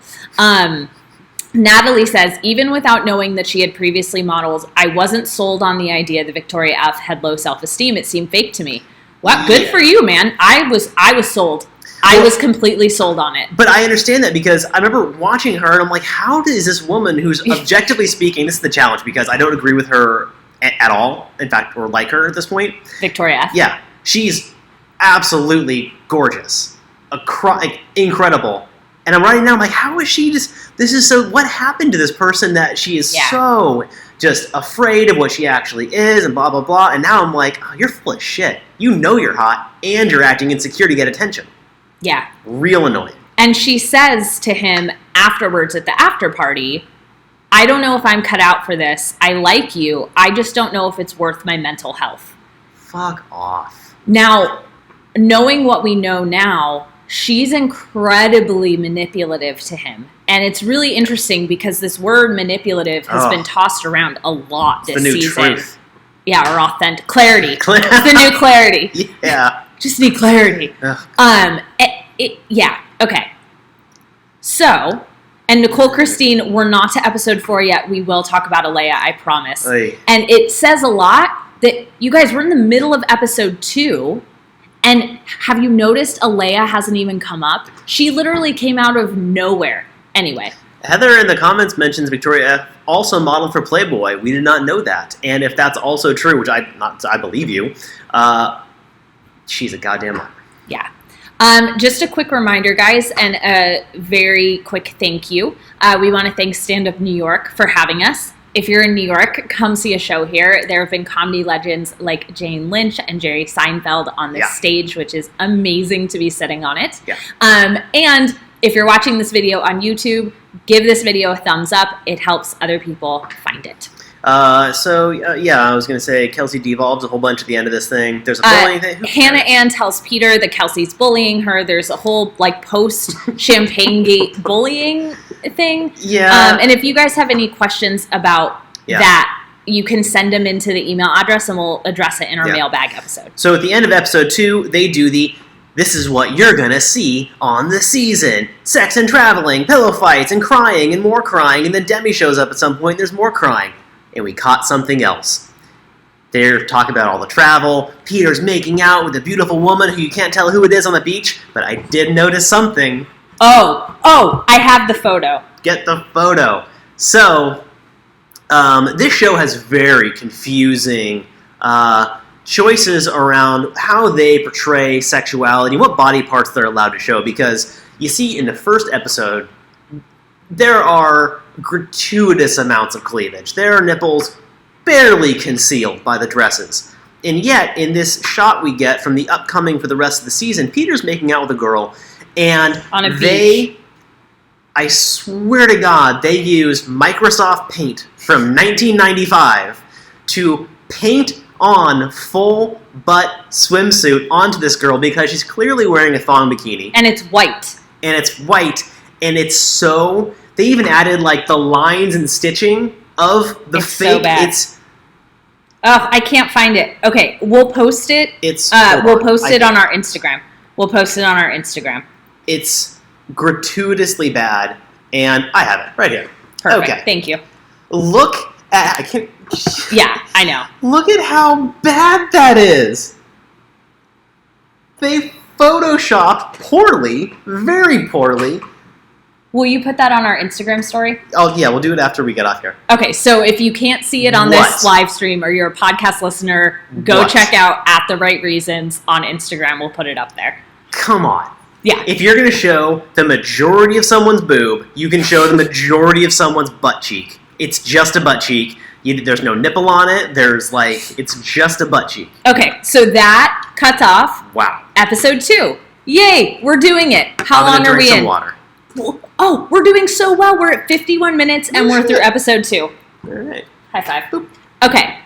Natalie says, even without knowing that she had previously modeled, I wasn't sold on the idea that Victoria F had low self-esteem. It seemed fake to me. Well, good for you, man. I was sold. I was completely sold on it. But I understand that because I remember watching her and I'm like, how does this woman who's objectively speaking, this is the challenge because I don't agree with her at all, in fact, or like her at this point. Victoria F. Yeah. She's absolutely gorgeous. Incredible. And I'm writing down, like, how is she what happened to this person that she is so just afraid of what she actually is and blah, blah, blah. And now I'm like, oh, you're full of shit. You know you're hot and you're acting insecure to get attention. Yeah. Real annoying. And she says to him afterwards at the after party, I don't know if I'm cut out for this. I like you. I just don't know if it's worth my mental health. Fuck off. Now, knowing what we know now, she's incredibly manipulative to him. And it's really interesting because this word manipulative has been tossed around a lot this season. The new truth. Yeah, or authentic. Clarity. It's the new clarity. Yeah. Just need clarity. Okay. So, and Nicole Christine, we're not to episode 4 yet. We will talk about Alaya, I promise. Oy. And it says a lot that, you guys, we're in the middle of episode 2. And have you noticed Alaya hasn't even come up? She literally came out of nowhere. Anyway. Heather in the comments mentions Victoria F. also modeled for Playboy. We did not know that. And if that's also true, which I believe you, she's a goddamn liar. Yeah. Just a quick reminder, guys, and a very quick thank you. We want to thank Stand Up New York for having us. If you're in New York, come see a show here. There have been comedy legends like Jane Lynch and Jerry Seinfeld on this stage, which is amazing to be sitting on it. Yeah. And if you're watching this video on YouTube, give this video a thumbs up. It helps other people find it. I was going to say Kelsey devolves a whole bunch at the end of this thing. There's a bullying thing. Hannah Ann tells Peter that Kelsey's bullying her. There's a whole post-Champagne Gate bullying thing. Yeah. And if you guys have any questions about that, you can send them into the email address and we'll address it in our mailbag episode. So at the end of episode 2, they do this is what you're going to see on the season. Sex and traveling, pillow fights, and crying, and more crying. And then Demi shows up at some point, and there's more crying. And we caught something else. They're talking about all the travel. Peter's making out with a beautiful woman who you can't tell who it is on the beach, but I did notice something. Oh, I have the photo. Get the photo. So, this show has very confusing choices around how they portray sexuality, what body parts they're allowed to show, because you see in the first episode, there are gratuitous amounts of cleavage. There are nipples barely concealed by the dresses. And yet, in this shot we get from the upcoming for the rest of the season, Peter's making out with a girl, and on a beach. I swear to God, they used Microsoft Paint from 1995 to paint on full butt swimsuit onto this girl because she's clearly wearing a thong bikini. And it's white. And it's so... They even added, like, the lines and stitching of the it's fake... So bad. I can't find it. Okay, we'll post it. We'll post it on our Instagram. It's gratuitously bad, and I have it right here. Perfect. Okay. Thank you. Look at... I can't... Yeah, I know. Look at how bad that is. They photoshopped poorly, very poorly. Will you put that on our Instagram story? Oh, yeah, we'll do it after we get off here. Okay, so if you can't see it on this live stream or you're a podcast listener, go check out At The Right Reasons on Instagram. We'll put it up there. Come on. Yeah. If you're going to show the majority of someone's boob, you can show the majority of someone's butt cheek. It's just a butt cheek. There's no nipple on it. It's just a butt cheek. Okay, so that cuts off episode 2. Yay, we're doing it. How long are we in? Water. Oh, we're doing so well. We're at 51 minutes and we're through episode 2. All right. High five. Boop. Okay.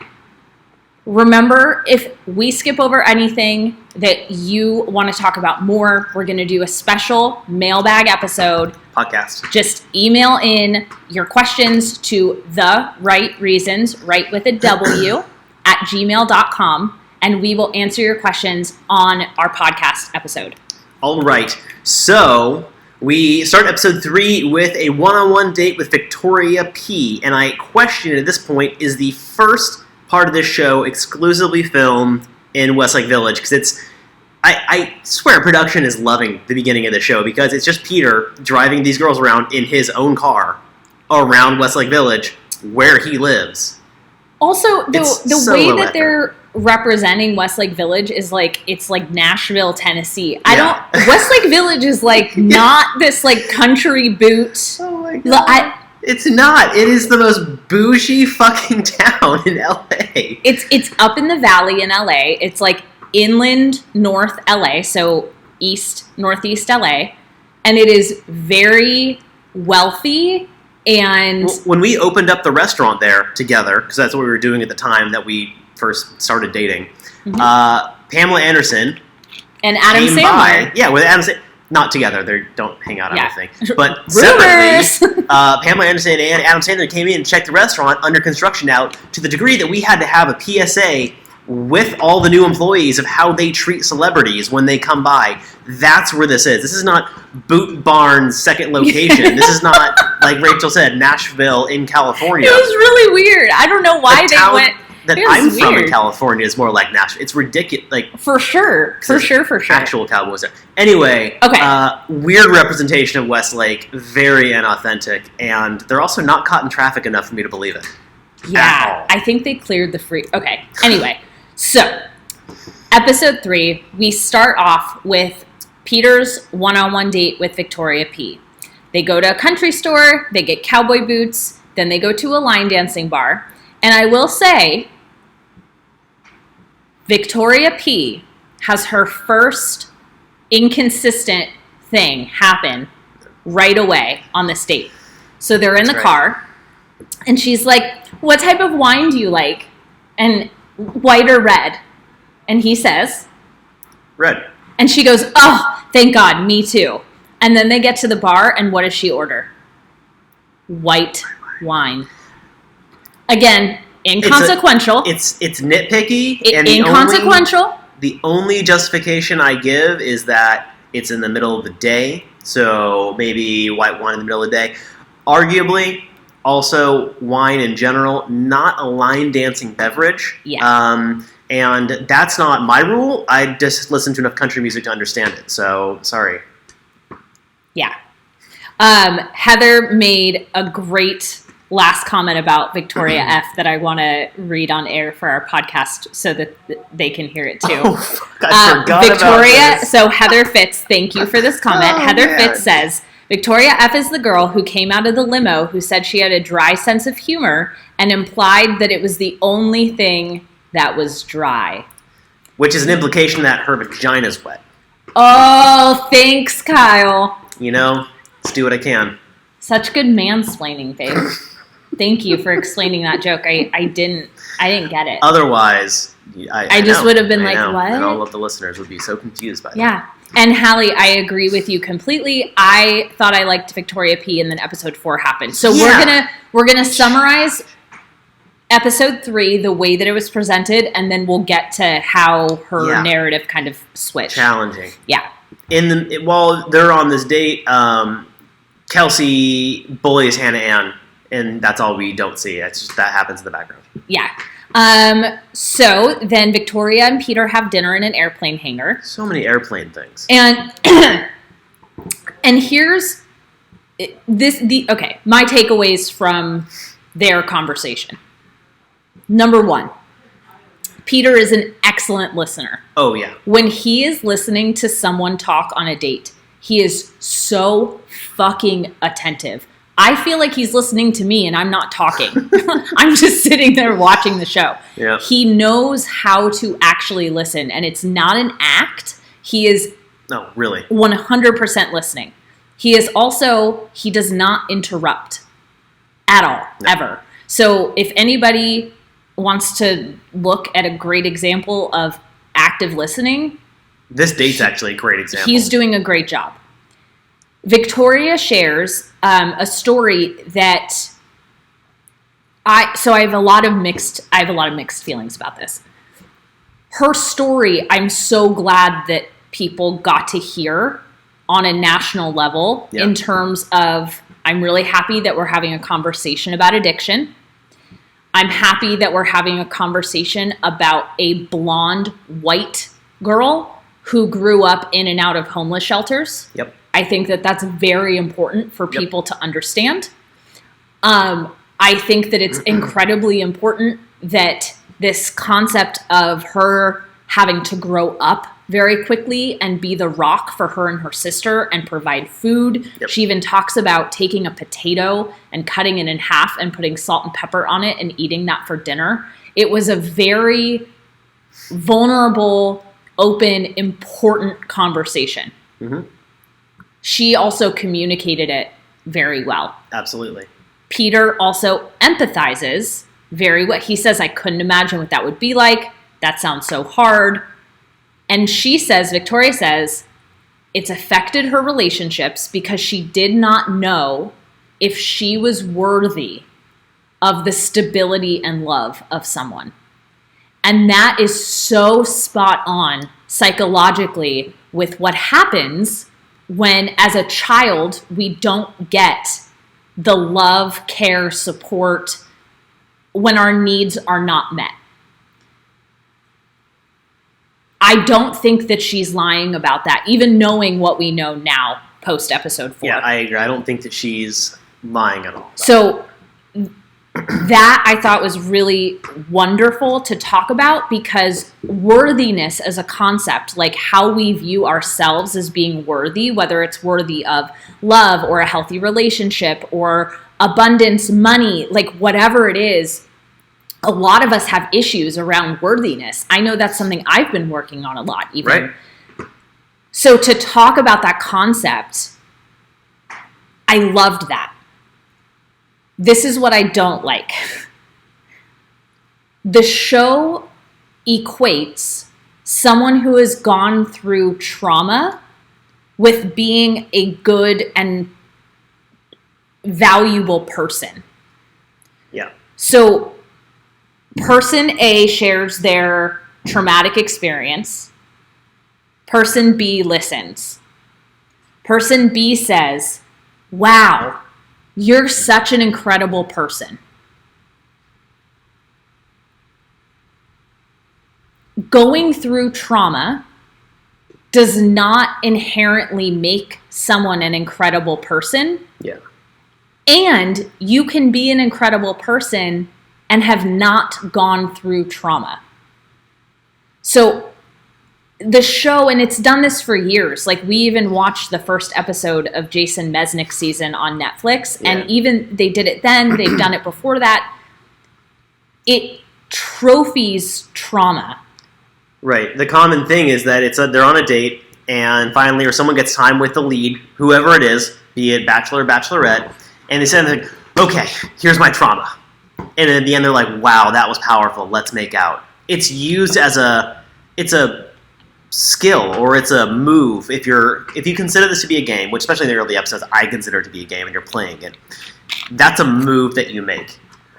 Remember, if we skip over anything that you want to talk about more, we're going to do a special mailbag episode. Podcast. Just email in your questions to the right reasons, right with a W, at gmail.com, and we will answer your questions on our podcast episode. All right. So... we start episode 3 with a one-on-one date with Victoria P. And I question at this point, is the first part of this show exclusively filmed in Westlake Village? Because I swear production is loving the beginning of the show because it's just Peter driving these girls around in his own car around Westlake Village where he lives. Also, the way that they're representing Westlake Village is it's like Nashville, Tennessee. Westlake Village is not this country boot. Oh my God. It's not. It is the most bougie fucking town in LA. It's up in the valley in LA. It's inland north LA, so northeast LA, and it is very wealthy. And when we opened up the restaurant there together, because that's what we were doing at the time that we first started dating, Pamela Anderson and Adam Sandler. With Adam Sandler. Not together. They don't hang out, I don't think. But separately, Pamela Anderson and Adam Sandler came in and checked the restaurant under construction out to the degree that we had to have a PSA with all the new employees of how they treat celebrities when they come by. That's where this is. This is not Boot Barn's second location. This is not, like Rachel said, Nashville in California. It was really weird. I don't know why they went... that I'm from in California is more like Nashville. It's ridiculous. For sure. Actual cowboys there. Anyway, weird representation of Westlake, very inauthentic, and they're also not caught in traffic enough for me to believe it. Yeah, I think they cleared the free... Okay, anyway, so, episode 3, we start off with Peter's one-on-one date with Victoria P. They go to a country store, they get cowboy boots, then they go to a line dancing bar. And I will say, Victoria P. has her first inconsistent thing happen right away on this date. So they're in the car, and she's like, what type of wine do you like? And white or red? And he says, red. And she goes, oh, thank God, me too. And then they get to the bar, and what does she order? White wine. Again, inconsequential. It's nitpicky. And inconsequential. The only justification I give is that it's in the middle of the day, so maybe white wine in the middle of the day. Arguably, Also, wine in general, not a line dancing beverage. Yeah. And that's not my rule. I just listen to enough country music to understand it. So, sorry. Yeah. Heather made a great last comment about Victoria F that I want to read on air for our podcast so that they can hear it too. Oh, I forgot Victoria, about this. So Heather Fitz, thank you for this comment. Heather man. Fitz says, Victoria F is the girl who came out of the limo who said she had a dry sense of humor and implied that it was the only thing that was dry. Which is an implication that her vagina's wet. Oh, thanks, Kyle. You know, let's do what I can. Such good mansplaining, babe. Thank you for explaining that joke. I didn't get it. Otherwise, I just know, would have been I like, know. what? And all of the listeners would be so confused by that. Yeah. And Hallie, I agree with you completely. I thought I liked Victoria P, and then episode 4 happened. So we're gonna summarize episode 3 the way that it was presented, and then we'll get to how her narrative kind of switched. Challenging. Yeah. While they're on this date, Kelsey bullies Hannah Ann, and that's all we don't see. It's just that happens in the background. Yeah. So then Victoria and Peter have dinner in an airplane hangar. So many airplane things. And here's my takeaways from their conversation. Number 1, Peter is an excellent listener. Oh, yeah. When he is listening to someone talk on a date, he is so fucking attentive. I feel like he's listening to me and I'm not talking. I'm just sitting there watching the show. Yeah. He knows how to actually listen, and it's not an act. He is really 100% listening. He does not interrupt at all, ever. So if anybody wants to look at a great example of active listening, this date's actually a great example. He's doing a great job. Victoria shares a story that I have a lot of mixed feelings about this. Her story, I'm so glad that people got to hear on a national level in terms of, I'm really happy that we're having a conversation about addiction. I'm happy that we're having a conversation about a blonde white girl who grew up in and out of homeless shelters. Yep. I think that that's very important for people to understand. I think that it's incredibly important that this concept of her having to grow up very quickly and be the rock for her and her sister and provide food. Yep. She even talks about taking a potato and cutting it in half and putting salt and pepper on it and eating that for dinner. It was a very vulnerable, open, important conversation. Mm-hmm. She also communicated it very well. Absolutely. Peter also empathizes very well. He says, I couldn't imagine what that would be like. That sounds so hard. And Victoria says, it's affected her relationships because she did not know if she was worthy of the stability and love of someone. And that is so spot on psychologically with what happens when, as a child, we don't get the love, care, support when our needs are not met. I don't think that she's lying about that, even knowing what we know now, post episode 4. Yeah, I agree. I don't think that she's lying at all. So that I thought was really wonderful to talk about, because worthiness as a concept, like how we view ourselves as being worthy, whether it's worthy of love or a healthy relationship or abundance, money, like whatever it is, a lot of us have issues around worthiness. I know that's something I've been working on a lot, even. Right. So to talk about that concept, I loved that. This is what I don't like. The show equates someone who has gone through trauma with being a good and valuable person. Yeah. So person A shares their traumatic experience. Person B listens. Person B says, wow, you're such an incredible person. Going through trauma does not inherently make someone an incredible person. Yeah. And you can be an incredible person and have not gone through trauma. So the show, and it's done this for years, like we even watched the first episode of Jason Mesnick's season on Netflix, and even they did it then, they've done it before that. It trophies trauma. Right. The common thing is that they're on a date, and finally, or someone gets time with the lead, whoever it is, be it Bachelor or Bachelorette, and they say, like, okay, here's my trauma. And at the end, they're like, wow, that was powerful. Let's make out. It's used as it's a skill, or it's a move. If you consider this to be a game, which especially in the early episodes, I consider it to be a game, and you're playing it, that's a move that you make.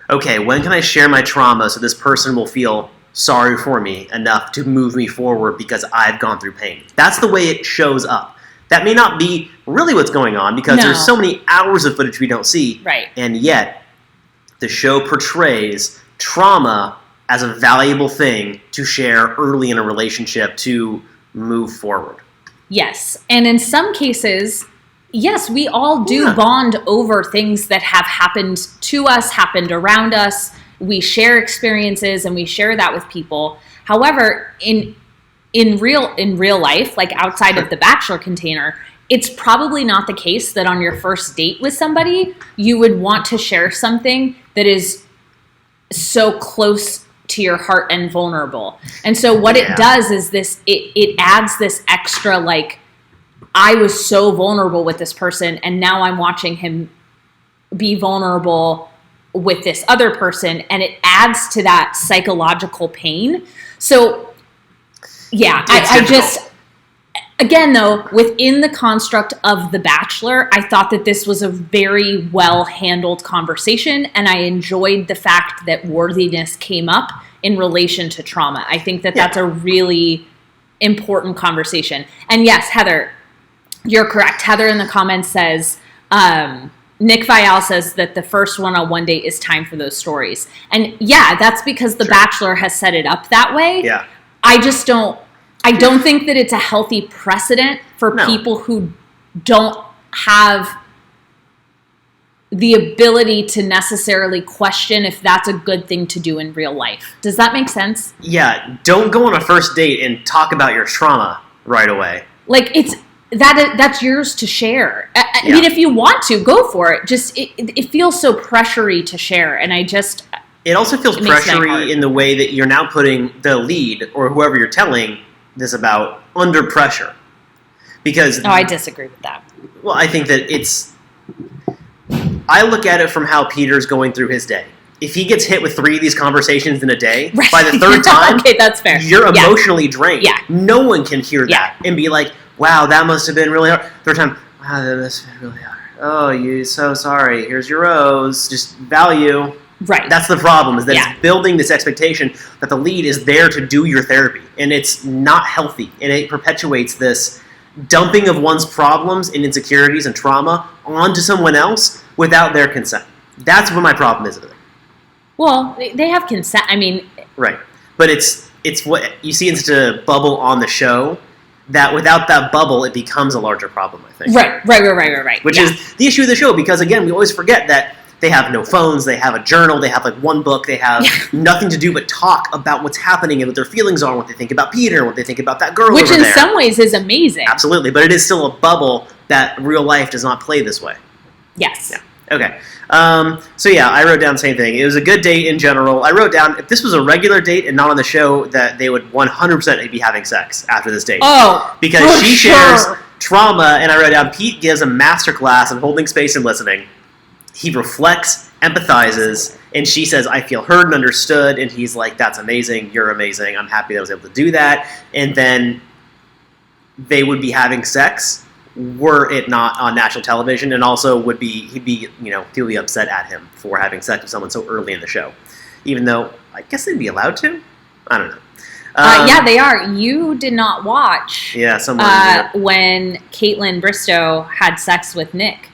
Okay, when can I share my trauma so this person will feel sorry for me enough to move me forward because I've gone through pain? That's the way it shows up. That may not be really what's going on because there's so many hours of footage we don't see. Right. And yet, the show portrays trauma as a valuable thing to share early in a relationship to move forward. Yes. And in some cases, yes, we all do bond over things that have happened to us, happened around us. We share experiences and we share that with people. However, in real life, like outside of the Bachelor container, it's probably not the case that on your first date with somebody, you would want to share something that is so close to your heart and vulnerable. And so what it does is it adds this extra, like, I was so vulnerable with this person, and now I'm watching him be vulnerable with this other person, and it adds to that psychological pain. So yeah, I just, again though, within the construct of The Bachelor, I thought that this was a very well handled conversation, and I enjoyed the fact that worthiness came up in relation to trauma. I think that that's a really important conversation. And yes, Heather, you're correct. Heather in the comments says, Nick Vial says that the first one-on-one date is time for those stories. And yeah, that's because The Bachelor has set it up that way. Yeah. I don't think that it's a healthy precedent for people who don't have the ability to necessarily question if that's a good thing to do in real life. Does that make sense? Yeah, don't go on a first date and talk about your trauma right away. Like, that's yours to share. I mean, if you want to, go for it. Just it feels so pressury to share, and it also feels pressury in the way that you're now putting the lead or whoever you're telling this about under pressure. Because I disagree with that. Well, I think that I look at it from how Peter's going through his day. If he gets hit with 3 of these conversations in a day, by the third time, okay, that's fair. You're emotionally drained. Yeah. No one can hear that and be like, wow, that must have been really hard. Third time, wow, that must have been really hard. Oh, you're so sorry. Here's your rose. Just value. Right. That's the problem, is that it's building this expectation that the lead is there to do your therapy. And it's not healthy. And it perpetuates this dumping of one's problems and insecurities and trauma onto someone else without their consent. That's what my problem is with it. Well, they have consent. I mean... Right. But it's what you see in such a bubble on the show that without that bubble, it becomes a larger problem, I think. Right. Which is the issue of the show, because, again, we always forget that they have no phones, they have a journal, they have, like, one book, they have nothing to do but talk about what's happening and what their feelings are, what they think about Peter, what they think about that girl over there. Which in some ways is amazing. Absolutely, but it is still a bubble that real life does not play this way. Yes. Yeah. Okay. So yeah, I wrote down the same thing. It was a good date in general. I wrote down, if this was a regular date and not on the show, that they would 100% be having sex after this date. Oh, because she shares trauma, and I wrote down, Pete gives a masterclass in holding space and listening. He reflects, empathizes, and she says, I feel heard and understood, and he's like, that's amazing, you're amazing, I'm happy that I was able to do that. And then they would be having sex were it not on national television, and also he'd be upset at him for having sex with someone so early in the show, even though I guess they'd be allowed to. I don't know. Yeah, they are. You did not watch. Yeah, someone when Caitlin Bristow had sex with Nick.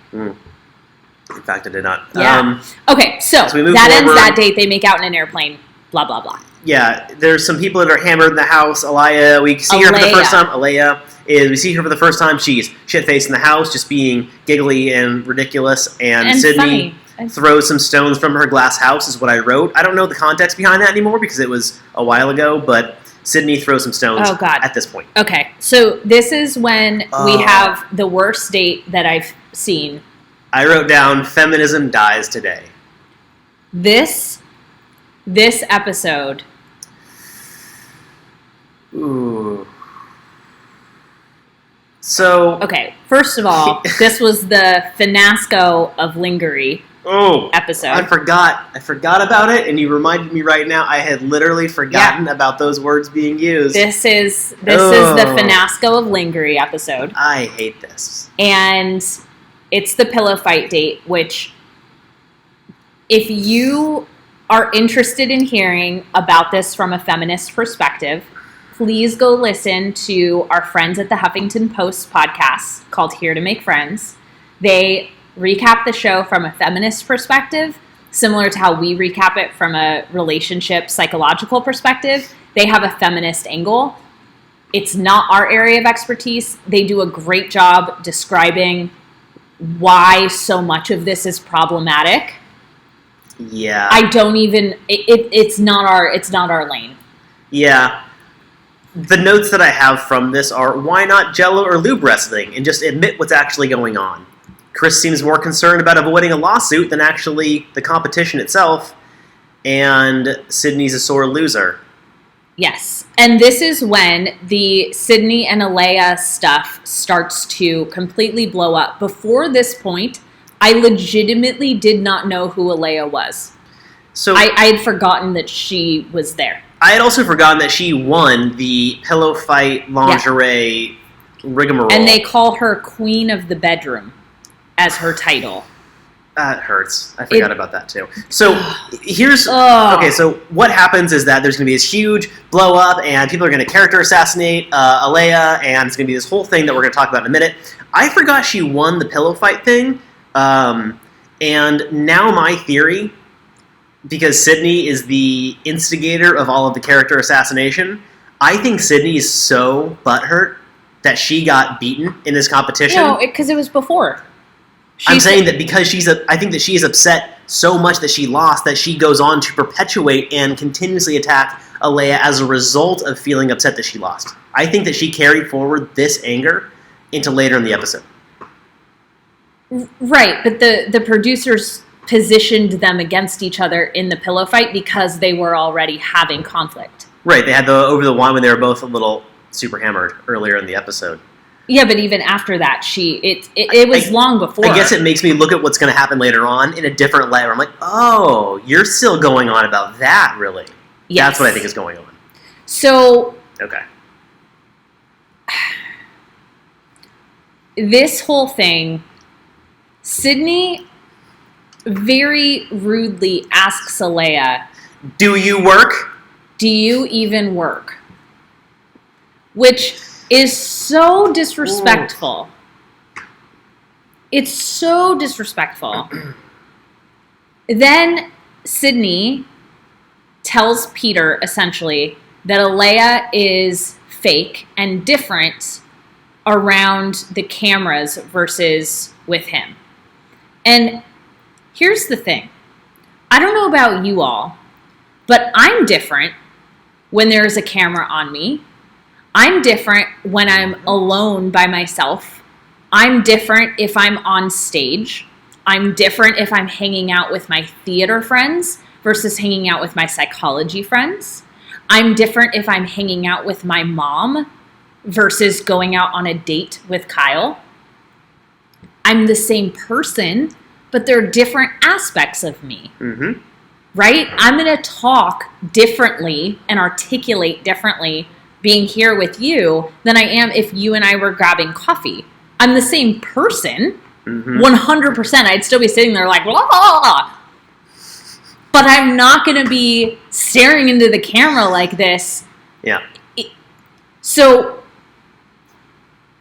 In fact, I did not. Yeah. Okay, so we move that ends forward. that date. They make out in an airplane. Blah, blah, blah. Yeah, there's some people that are hammered in the house. Alaya, we see her for the first time. We see her for the first time. She's shit-faced in the house, just being giggly and ridiculous. And Sydney throws some stones from her glass house, is what I wrote. I don't know the context behind that anymore because it was a while ago, but Sydney throws some stones at this point. Okay, so this is when we have the worst date that I've seen. I wrote down, feminism dies today. This episode... Ooh. So... Okay, first of all, this was the finasco of Lingerie episode. I forgot about it, and you reminded me right now. I had literally forgotten about those words being used. This is the finasco of Lingerie episode. I hate this. And it's the pillow fight date, which if you are interested in hearing about this from a feminist perspective, please go listen to our friends at the Huffington Post podcast called Here to Make Friends. They recap the show from a feminist perspective, similar to how we recap it from a relationship psychological perspective. They have a feminist angle. It's not our area of expertise. They do a great job describing why so much of this is problematic. Yeah. I don't even it's not our lane. Yeah. The notes that I have from this are, why not Jello or lube wrestling and just admit what's actually going on? Chris seems more concerned about avoiding a lawsuit than actually the competition itself, and Sydney's a sore loser. Yes, and this is when the Sydney and Alaya stuff starts to completely blow up. Before this point, I legitimately did not know who Alaya was. So I had forgotten that she was there. I had also forgotten that she won the pillow fight lingerie rigmarole. And they call her Queen of the Bedroom as her title. That hurts. I forgot about that too. So here's... Okay, so what happens is that there's going to be this huge blow up and people are going to character assassinate Alaya, and it's going to be this whole thing that we're going to talk about in a minute. I forgot she won the pillow fight thing. And now my theory... because Sydney is the instigator of all of the character assassination, I think Sydney is so butthurt that she got beaten in this competition. No, because it was before. I'm saying that because I think that she is upset so much that she lost that she goes on to perpetuate and continuously attack Alaya as a result of feeling upset that she lost. I think that she carried forward this anger into later in the episode. Right, but the producers positioned them against each other in the pillow fight because they were already having conflict. Right, they had the over the wine when they were both a little super hammered earlier in the episode. Yeah, but even after that, it was long before. I guess it makes me look at what's going to happen later on in a different light, where I'm like, oh, you're still going on about that, really? Yes. That's what I think is going on. So... Okay. This whole thing, Sydney... very rudely asks Alaya, do you work? Do you even work? Which is so disrespectful. Ooh. It's so disrespectful. Then Sydney tells Peter, essentially, that Alaya is fake and different around the cameras versus with him. And here's the thing. I don't know about you all, but I'm different when there's a camera on me. I'm different when I'm alone by myself. I'm different if I'm on stage. I'm different if I'm hanging out with my theater friends versus hanging out with my psychology friends. I'm different if I'm hanging out with my mom versus going out on a date with Kyle. I'm the same person, but there are different aspects of me, right? I'm going to talk differently and articulate differently being here with you than I am if you and I were grabbing coffee. I'm the same person, 100%. I'd still be sitting there like, blah, but I'm not going to be staring into the camera like this. Yeah. So,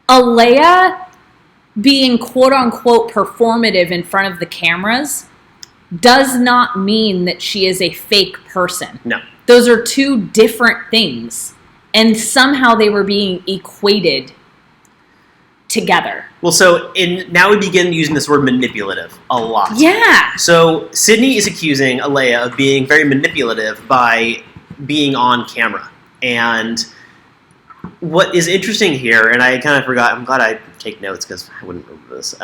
Alaya being quote unquote performative in front of the cameras does not mean that she is a fake person. No. Those are two different things. And somehow they were being equated together. Well, so now we begin using this word manipulative a lot. Yeah. So Sydney is accusing Alaya of being very manipulative by being on camera. And what is interesting here, and I kind of forgot, I'm glad I take notes because I wouldn't remember this.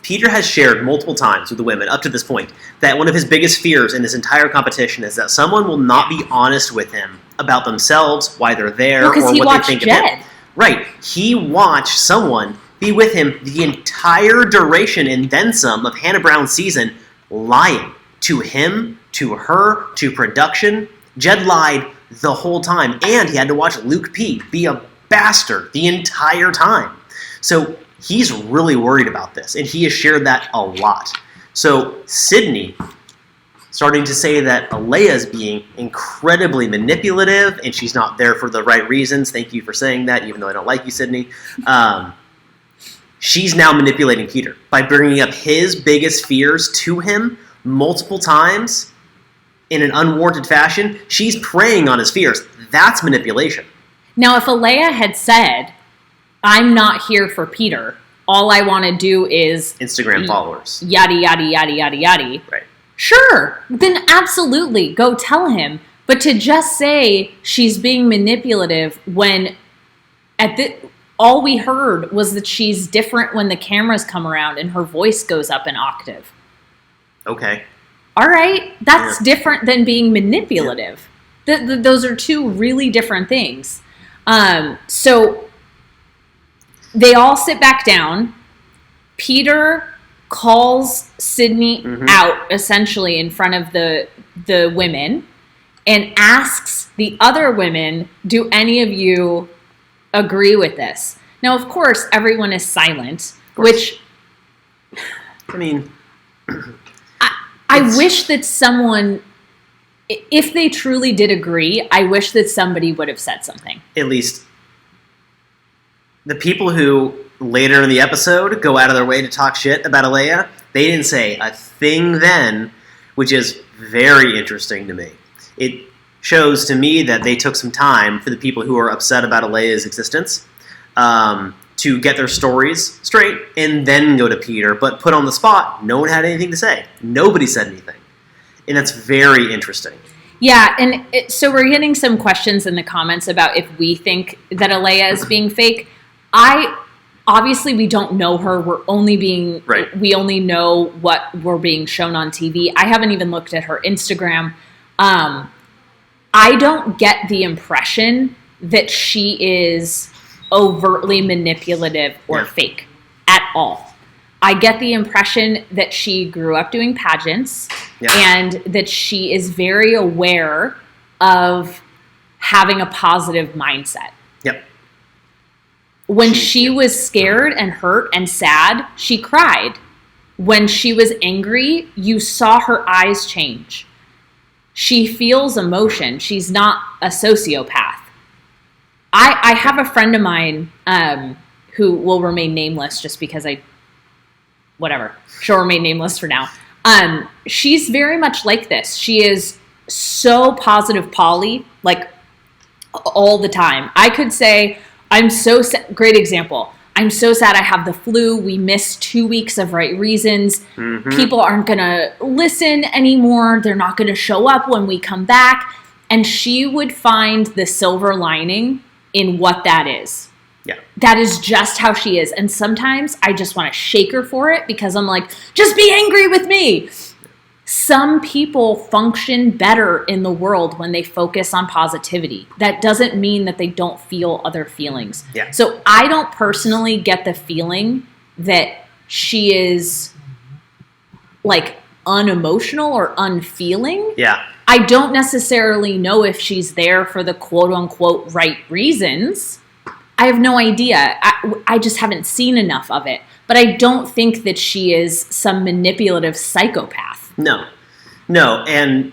Peter has shared multiple times with the women up to this point that one of his biggest fears in this entire competition is that someone will not be honest with him about themselves, why they're there, or what they think of him. Right. He watched someone be with him the entire duration and then some of Hannah Brown's season, lying to him, to her, to production. Jed lied the whole time, and he had to watch Luke P. be a bastard the entire time. So he's really worried about this, and he has shared that a lot. So Sydney starting to say that Alaya is being incredibly manipulative, and she's not there for the right reasons. Thank you for saying that, even though I don't like you, Sydney. She's now manipulating Peter by bringing up his biggest fears to him multiple times in an unwarranted fashion. She's preying on his fears. That's manipulation. Now, if Alaya had said, I'm not here for Peter, all I want to do is Instagram followers. Yada, yada, yada, yada, yada. Right. Sure, then absolutely, go tell him. But to just say she's being manipulative when all we heard was that she's different when the cameras come around and her voice goes up an octave. Okay. All right, that's different than being manipulative. Yeah. Those are two really different things. So they all sit back down. Peter calls Sydney out, essentially, in front of the women and asks the other women, do any of you agree with this? Now, of course, everyone is silent, which... I mean... I wish that someone... If they truly did agree, I wish that somebody would have said something. At least the people who later in the episode go out of their way to talk shit about Alaya, they didn't say a thing then, which is very interesting to me. It shows to me that they took some time for the people who are upset about Alaya's existence to get their stories straight and then go to Peter. But put on the spot, no one had anything to say. Nobody said anything. And that's very interesting. Yeah, and so we're getting some questions in the comments about if we think that Alaya is being fake. Obviously, we don't know her. We're only being... Right. We only know what we're being shown on TV. I haven't even looked at her Instagram. I don't get the impression that she is overtly manipulative or fake at all. I get the impression that she grew up doing pageants and that she is very aware of having a positive mindset. Yep. When she was scared and hurt and sad, she cried. When she was angry, you saw her eyes change. She feels emotion. She's not a sociopath. I have a friend of mine who will remain nameless just because she'll remain nameless for now. She's very much like this. She is so positive Polly, like all the time. I could say, I'm so sad. Great example. I'm so sad I have the flu. We missed 2 weeks of Right Reasons. Mm-hmm. People aren't going to listen anymore. They're not going to show up when we come back. And she would find the silver lining in what that is. Yeah. That is just how she is. And sometimes I just want to shake her for it because I'm like, just be angry with me. Some people function better in the world when they focus on positivity. That doesn't mean that they don't feel other feelings. Yeah. So I don't personally get the feeling that she is like unemotional or unfeeling. Yeah. I don't necessarily know if she's there for the quote unquote right reasons. I have no idea. I just haven't seen enough of it. But I don't think that she is some manipulative psychopath. No. And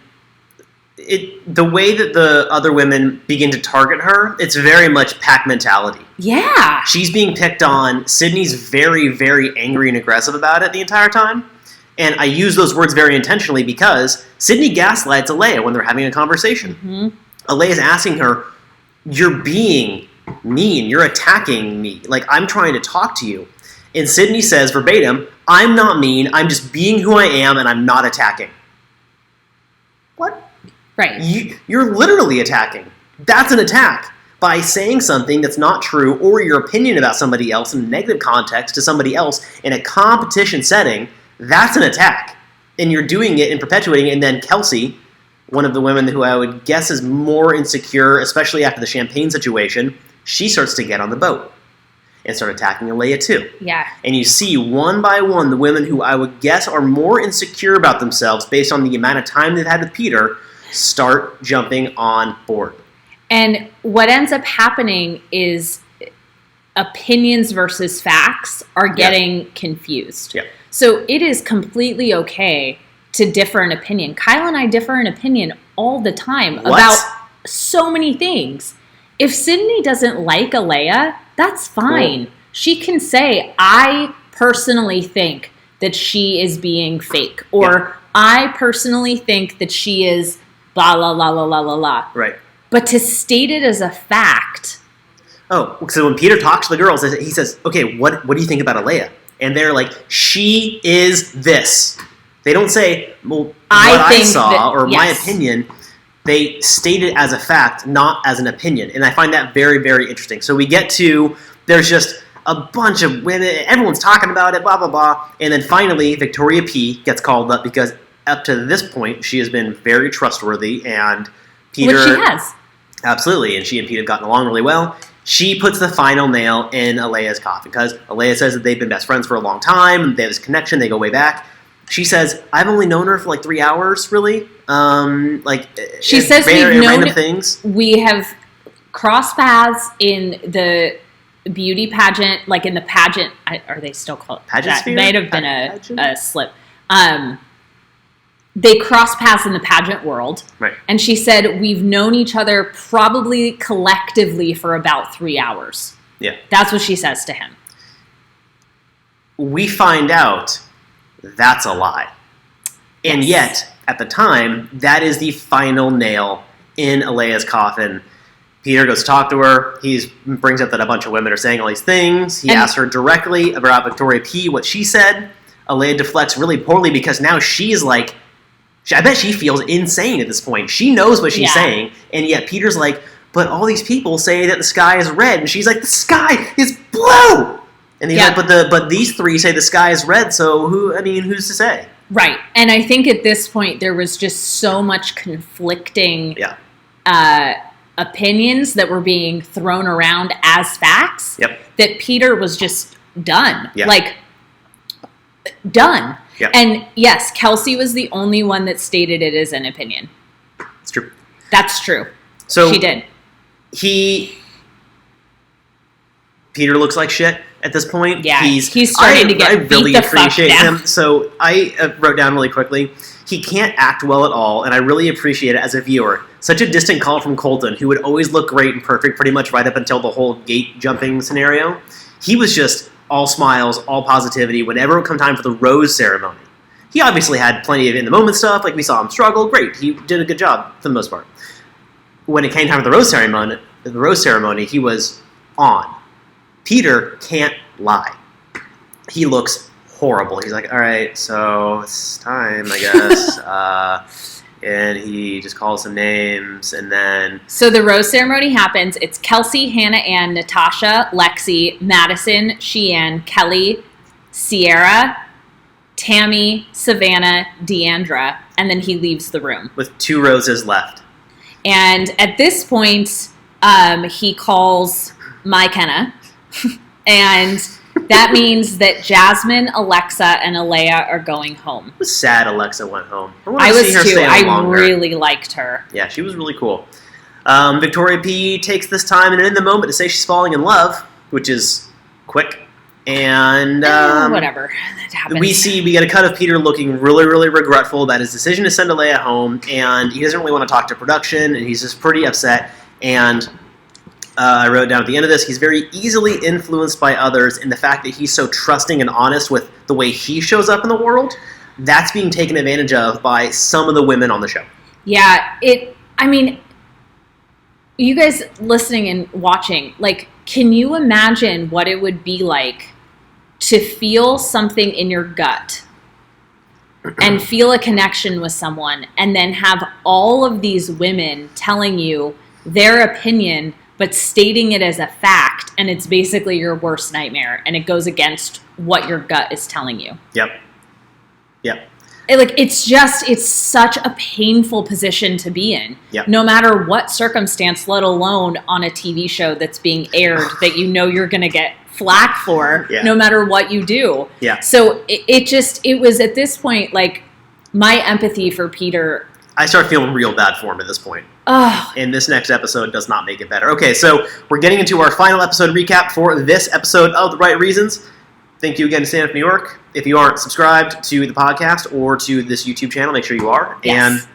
the way that the other women begin to target her, it's very much pack mentality. Yeah. She's being picked on. Sydney's very, very angry and aggressive about it the entire time. And I use those words very intentionally because Sydney gaslights Alaya when they're having a conversation. Mm-hmm. Alaya's asking her, "You're being mean. You're attacking me. Like, I'm trying to talk to you." And Sydney says verbatim, "I'm not mean. I'm just being who I am, and I'm not attacking." What? Right. You're literally attacking. That's an attack. By saying something that's not true or your opinion about somebody else in a negative context to somebody else in a competition setting, that's an attack. And you're doing it and perpetuating it. And then Kelsey, one of the women who I would guess is more insecure, especially after the champagne situation, she starts to get on the boat and start attacking Alaya too. Yeah. And you see one by one the women who I would guess are more insecure about themselves based on the amount of time they've had with Peter start jumping on board. And what ends up happening is opinions versus facts are getting confused. Yep. So it is completely okay to differ in opinion. Kyle and I differ in opinion all the time about so many things. If Sydney doesn't like Alaya, that's fine. Cool. She can say, "I personally think that she is being fake," or "I personally think that she is blah, la, la, la, la, la, la." Right. But to state it as a fact. Oh, so when Peter talks to the girls, he says, "Okay, what do you think about Alaya?" And they're like, "She is this." They don't say, "Well, what I saw," that, or "my opinion." They state it as a fact, not as an opinion. And I find that very, very interesting. So we get to, there's just a bunch of women, everyone's talking about it, blah, blah, blah. And then finally, Victoria P gets called up because up to this point, she has been very trustworthy. And Peter... Which she has. Absolutely. And she and Peter have gotten along really well. She puts the final nail in Alaya's coffin because Alaya says that they've been best friends for a long time. They have this connection. They go way back. She says, "I've only known her for like 3 hours, really." She says we've known things. We have crossed paths in the beauty pageant, like in the pageant. Are they still called pageant? That might have been a slip. They cross paths in the pageant world, right? And she said we've known each other probably collectively for about 3 hours. Yeah, that's what she says to him. We find out that's a lie. Yes. And yet, at the time, that is the final nail in Alaya's coffin. Peter goes to talk to her. He brings up that a bunch of women are saying all these things. He asks her directly about Victoria P, what she said. Alaya deflects really poorly because now she's like, I bet she feels insane at this point. She knows what she's saying, and yet Peter's like, "But all these people say that the sky is red," and she's like, "The sky is blue." And he's like, but these three say the sky is red, so who's to say? Right. And I think at this point there was just so much conflicting opinions that were being thrown around as facts that Peter was just done. Yeah. Like, done. Yeah. And yes, Kelsey was the only one that stated it as an opinion. It's true. That's true. So she did. Peter looks like shit at this point. Yeah, he's starting to get really beat the fuck down. him. So I wrote down really quickly, he can't act well at all, and I really appreciate it as a viewer. Such a distant call from Colton, who would always look great and perfect pretty much right up until the whole gate jumping scenario. He was just all smiles, all positivity whenever it would come time for the rose ceremony. He obviously had plenty of in-the-moment stuff, like we saw him struggle. Great, he did a good job for the most part. When it came time for the rose ceremony, he was on. Peter can't lie. He looks horrible. He's like, "All right, so it's time, I guess." And he just calls some names, and then... So the rose ceremony happens. It's Kelsey, Hannah Ann, Natasha, Lexi, Madison, Sheann, Kelly, Sierra, Tammy, Savannah, Deandra, and then he leaves the room. With 2 roses left. And at this point, he calls McKenna, and that means that Jasmine, Alexa, and Alaya are going home. I was sad Alexa went home. I was too. I really liked her. Yeah, she was really cool. Victoria P takes this time and in the moment to say she's falling in love, which is quick. And whatever. That happens. we get a cut of Peter looking really, really regretful about his decision to send Alaya home, and he doesn't really want to talk to production, and he's just pretty upset. And I wrote down at the end of this, he's very easily influenced by others, and the fact that he's so trusting and honest with the way he shows up in the world, that's being taken advantage of by some of the women on the show. Yeah, you guys listening and watching, like, can you imagine what it would be like to feel something in your gut and feel a connection with someone and then have all of these women telling you their opinion but stating it as a fact, and it's basically your worst nightmare, and it goes against what your gut is telling you? Yep. It's such a painful position to be in. Yep. No matter what circumstance, let alone on a TV show that's being aired that you know you're going to get flack for, no matter what you do. Yeah. So it was at this point, like, my empathy for Peter. I start feeling real bad for him at this point. Oh. And this next episode does not make it better. Okay, so we're getting into our final episode recap for this episode of The Right Reasons. Thank you again to Stand Up New York. If you aren't subscribed to the podcast or to this YouTube channel, make sure you are. Yes.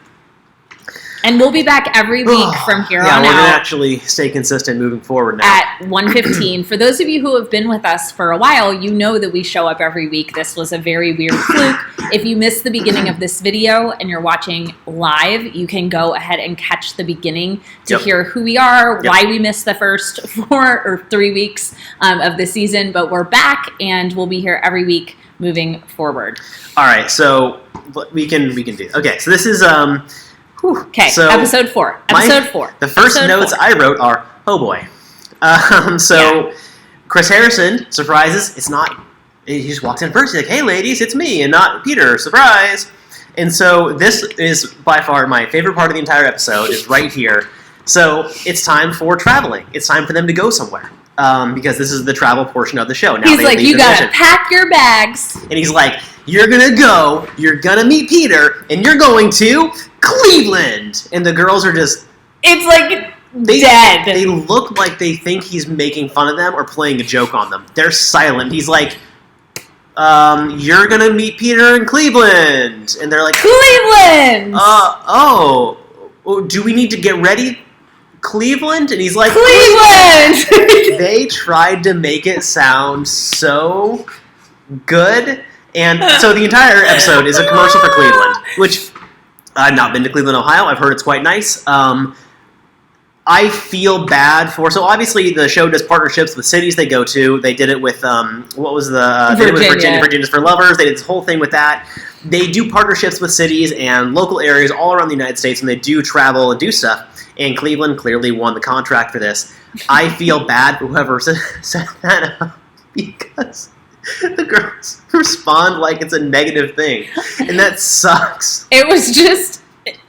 And we'll be back every week from here on out. Yeah, we're going to actually stay consistent moving forward now. At 1:15. For those of you who have been with us for a while, you know that we show up every week. This was a very weird fluke. If you missed the beginning of this video and you're watching live, you can go ahead and catch the beginning to hear who we are, why we missed the first 4 or 3 weeks of the season. But we're back, and we'll be here every week moving forward. All right, so we can do. Okay, so this is Okay, so episode 4. The first notes I wrote are, oh boy. Chris Harrison surprises. It's not. He just walks in first. He's like, "Hey, ladies, it's me," and not Peter. Surprise! And so this is by far my favorite part of the entire episode. Is right here. So it's time for traveling. It's time for them to go somewhere. Because this is the travel portion of the show. Now he's like, you gotta pack your bags. And he's like, you're gonna meet Peter, and you're going to Cleveland. And the girls are just... It's like dead. They look like they think he's making fun of them or playing a joke on them. They're silent. He's like, you're gonna meet Peter in Cleveland. And they're like... Cleveland! Do we need to get ready? Cleveland? And he's like, Cleveland! They tried to make it sound so good. And so the entire episode is a commercial for Cleveland, which I've not been to Cleveland, Ohio. I've heard it's quite nice. I feel bad for... So obviously the show does partnerships with cities they go to. They did it with, what was the... They did it with Virginia's for Lovers. They did this whole thing with that. They do partnerships with cities and local areas all around the United States, and they do travel and do stuff. And Cleveland clearly won the contract for this. I feel bad for whoever set that up because the girls respond like it's a negative thing. And that sucks. It was just...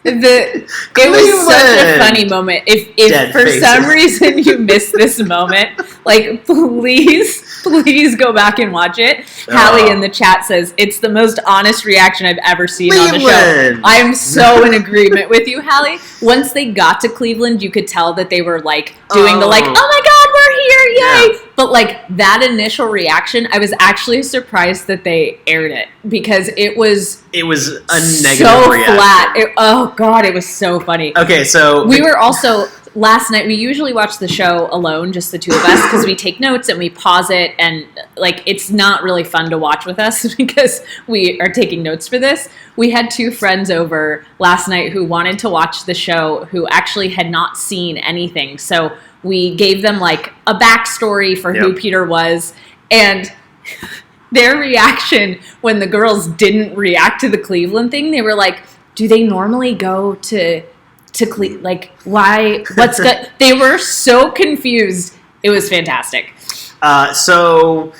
It was such a funny moment. If for some reason you missed this moment, like, please go back and watch it. Hallie in the chat says, it's the most honest reaction I've ever seen on the show. I'm so in agreement with you, Hallie. Once they got to Cleveland, you could tell that they were, like, doing the, like, oh my God, we're here, yay! Yeah. But, like, that initial reaction, I was actually surprised that they aired it because it was a negative so reaction. Flat. Oh God, it was so funny. Okay, so we were also last night. We usually watch the show alone, just the two of us, because we take notes and we pause it, and like it's not really fun to watch with us because we are taking notes for this. We had 2 friends over last night who wanted to watch the show, who actually had not seen anything, so we gave them like a backstory for who Peter was, and their reaction when the girls didn't react to the Cleveland thing, they were like, do they normally go to Cleveland? Like, why? What's good? They were so confused. It was fantastic. So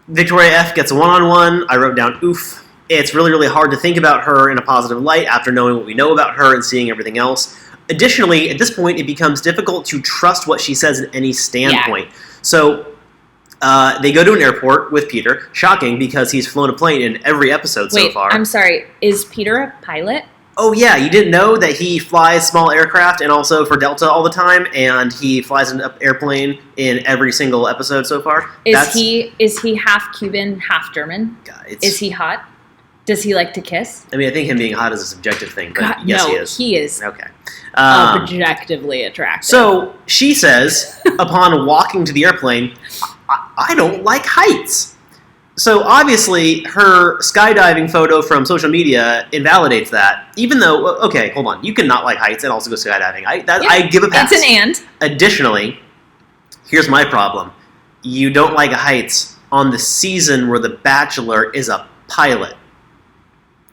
Victoria F gets a one-on-one. I wrote down, oof. It's really, really hard to think about her in a positive light after knowing what we know about her and seeing everything else. Additionally, at this point, it becomes difficult to trust what she says at any standpoint. Yeah. So they go to an airport with Peter. Shocking, because he's flown a plane in every episode so far. I'm sorry. Is Peter a pilot? Oh, yeah, you didn't know that he flies small aircraft and also for Delta all the time, and he flies an airplane in every single episode so far? Is he half Cuban, half German? God, Is he hot? Does he like to kiss? I mean, I think him being hot is a subjective thing, but God, yes, no, he is. He is Okay. objectively attractive. So she says, upon walking to the airplane, I don't like heights. So obviously, her skydiving photo from social media invalidates that. Even though, okay, hold on, you can not like heights and also go skydiving. I give a pass. It's an and. Additionally, here's my problem: you don't like heights on the season where the Bachelor is a pilot.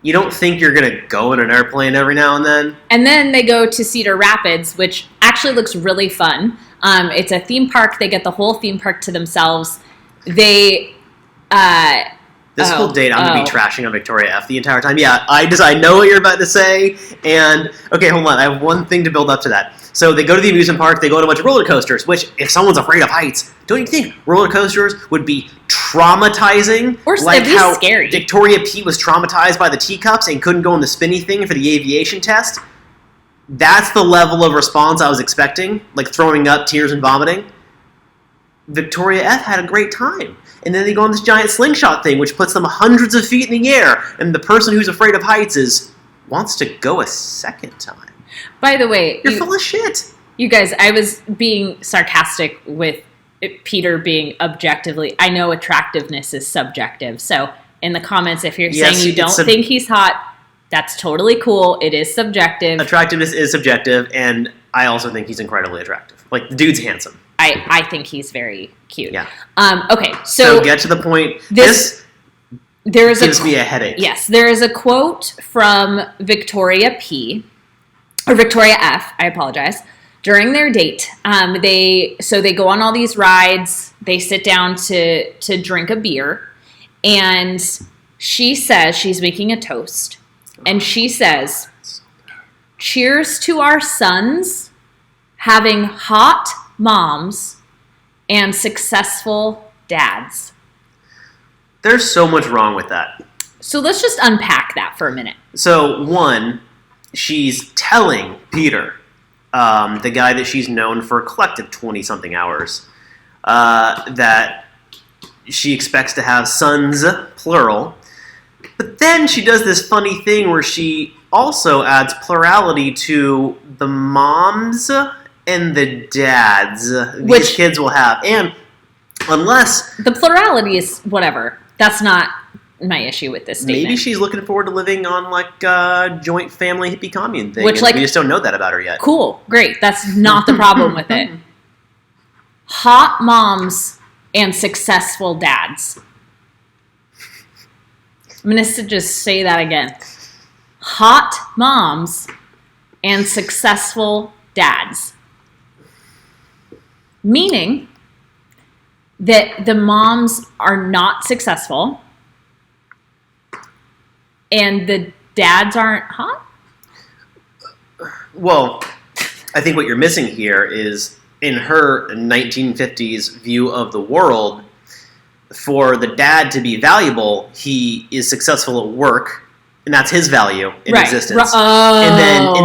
You don't think you're gonna go in an airplane every now and then? And then they go to Cedar Rapids, which actually looks really fun. It's a theme park. They get the whole theme park to themselves. This whole date, I'm going to be trashing on Victoria F the entire time. Yeah, I know what you're about to say. And, okay, hold on. I have one thing to build up to that. So they go to the amusement park. They go on a bunch of roller coasters, which, if someone's afraid of heights, don't you think roller coasters would be traumatizing? Or like at least how scary. Victoria P was traumatized by the teacups and couldn't go on the spinny thing for the aviation test? That's the level of response I was expecting, like throwing up, tears, and vomiting. Victoria F had a great time. And then they go on this giant slingshot thing, which puts them hundreds of feet in the air. And the person who's afraid of heights wants to go a second time. By the way, you're full of shit. You guys, I was being sarcastic with Peter being objectively. I know attractiveness is subjective. So in the comments, if you're saying you don't think he's hot, that's totally cool. It is subjective. Attractiveness is subjective, and I also think he's incredibly attractive. Like, the dude's handsome. I think he's very cute. Yeah. Okay, so get to the point. This gives me a headache. Yes, there is a quote from Victoria P. Or Victoria F. I apologize. During their date, they go on all these rides. They sit down to drink a beer, and she says she's making a toast, and she says, "Cheers to our sons having hot moms and successful dads." There's so much wrong with that. So let's just unpack that for a minute. So, one, she's telling Peter, the guy that she's known for a collective 20-something hours, that she expects to have sons, plural. But then she does this funny thing where she also adds plurality to the moms and the dads these kids will have. And unless... The plurality is whatever. That's not my issue with this statement. Maybe she's looking forward to living on like a joint family hippie commune thing. Which, like, we just don't know that about her yet. Cool. Great. That's not the problem with it. Hot moms and successful dads. I'm going to just say that again. Hot moms and successful dads. Meaning that the moms are not successful and the dads aren't hot? Well, I think what you're missing here is in her 1950s view of the world, for the dad to be valuable, he is successful at work, and that's his value in existence. And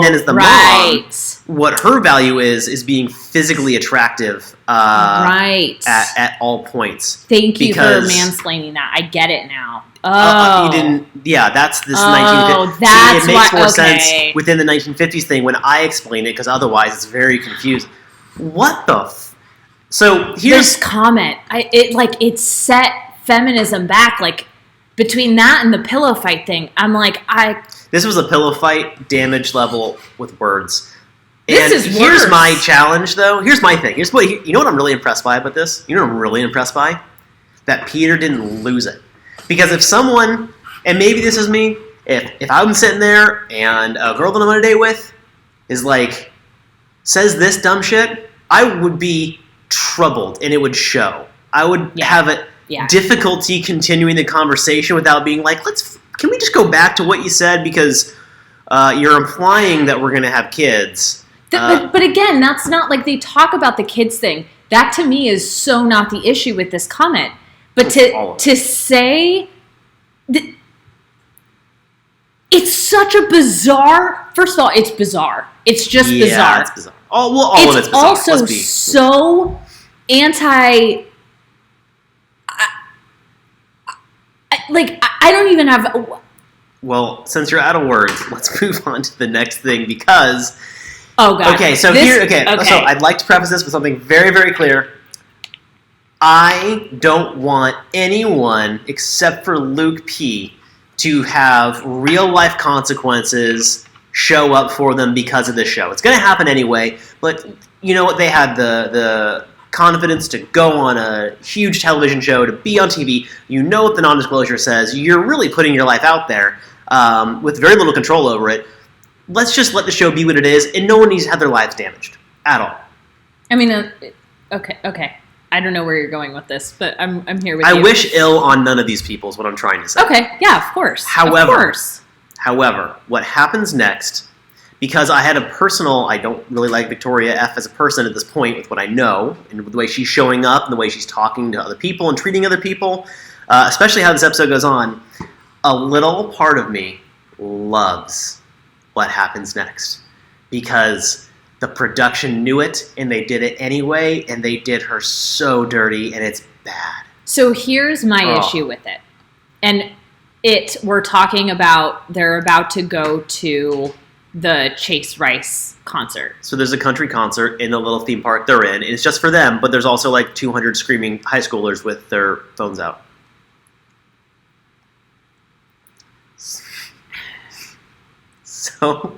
then as the mom, what her value is being physically attractive at all points. Thank you for mansplaining that. I get it now. Oh. You didn't... Yeah, that's this 1950s... That's it makes more sense within the 1950s thing when I explain it, because otherwise it's very confusing. What the... So here's... This comment. It set feminism back, like... Between that and the pillow fight thing, I'm like, This was a pillow fight, damage level with words. Here's my challenge, though. Here's my thing. You know what I'm really impressed by about this? You know what I'm really impressed by? That Peter didn't lose it. Because if someone, and maybe this is me, if I'm sitting there and a girl that I'm on a date with is like, says this dumb shit, I would be troubled, and it would show. I would have it. Yeah. Difficulty continuing the conversation without being like, can we just go back to what you said because you're implying that we're going to have kids. But again, that's not like they talk about the kids thing. That to me is so not the issue with this comment. But to say... It's such a bizarre... First of all, it's bizarre. It's just bizarre. Yeah, it's bizarre. All of it's bizarre. It's also so anti... I don't even have... Well, since you're out of words, let's move on to the next thing because... Oh, God. Okay, so so I'd like to preface this with something very, very clear. I don't want anyone except for Luke P. to have real-life consequences show up for them because of this show. It's going to happen anyway, but you know what? They had the confidence to go on a huge television show, to be on TV. You know what the non-disclosure says. You're really putting your life out there with very little control over it. Let's just let the show be what it is, and no one needs to have their lives damaged at all. I mean, okay. I don't know where you're going with this, but I'm here with you. I wish ill on none of these people is what I'm trying to say. Okay, yeah, of course. However, what happens next, because I had a personal, I don't really like Victoria F as a person at this point with what I know, and the way she's showing up, and the way she's talking to other people and treating other people, especially how this episode goes on, a little part of me loves what happens next. Because the production knew it, and they did it anyway, and they did her so dirty, and it's bad. So here's my issue with it. And we're talking about, they're about to go to the Chase Rice concert. So there's a country concert in the little theme park they're in, and it's just for them, but there's also like 200 screaming high schoolers with their phones out. So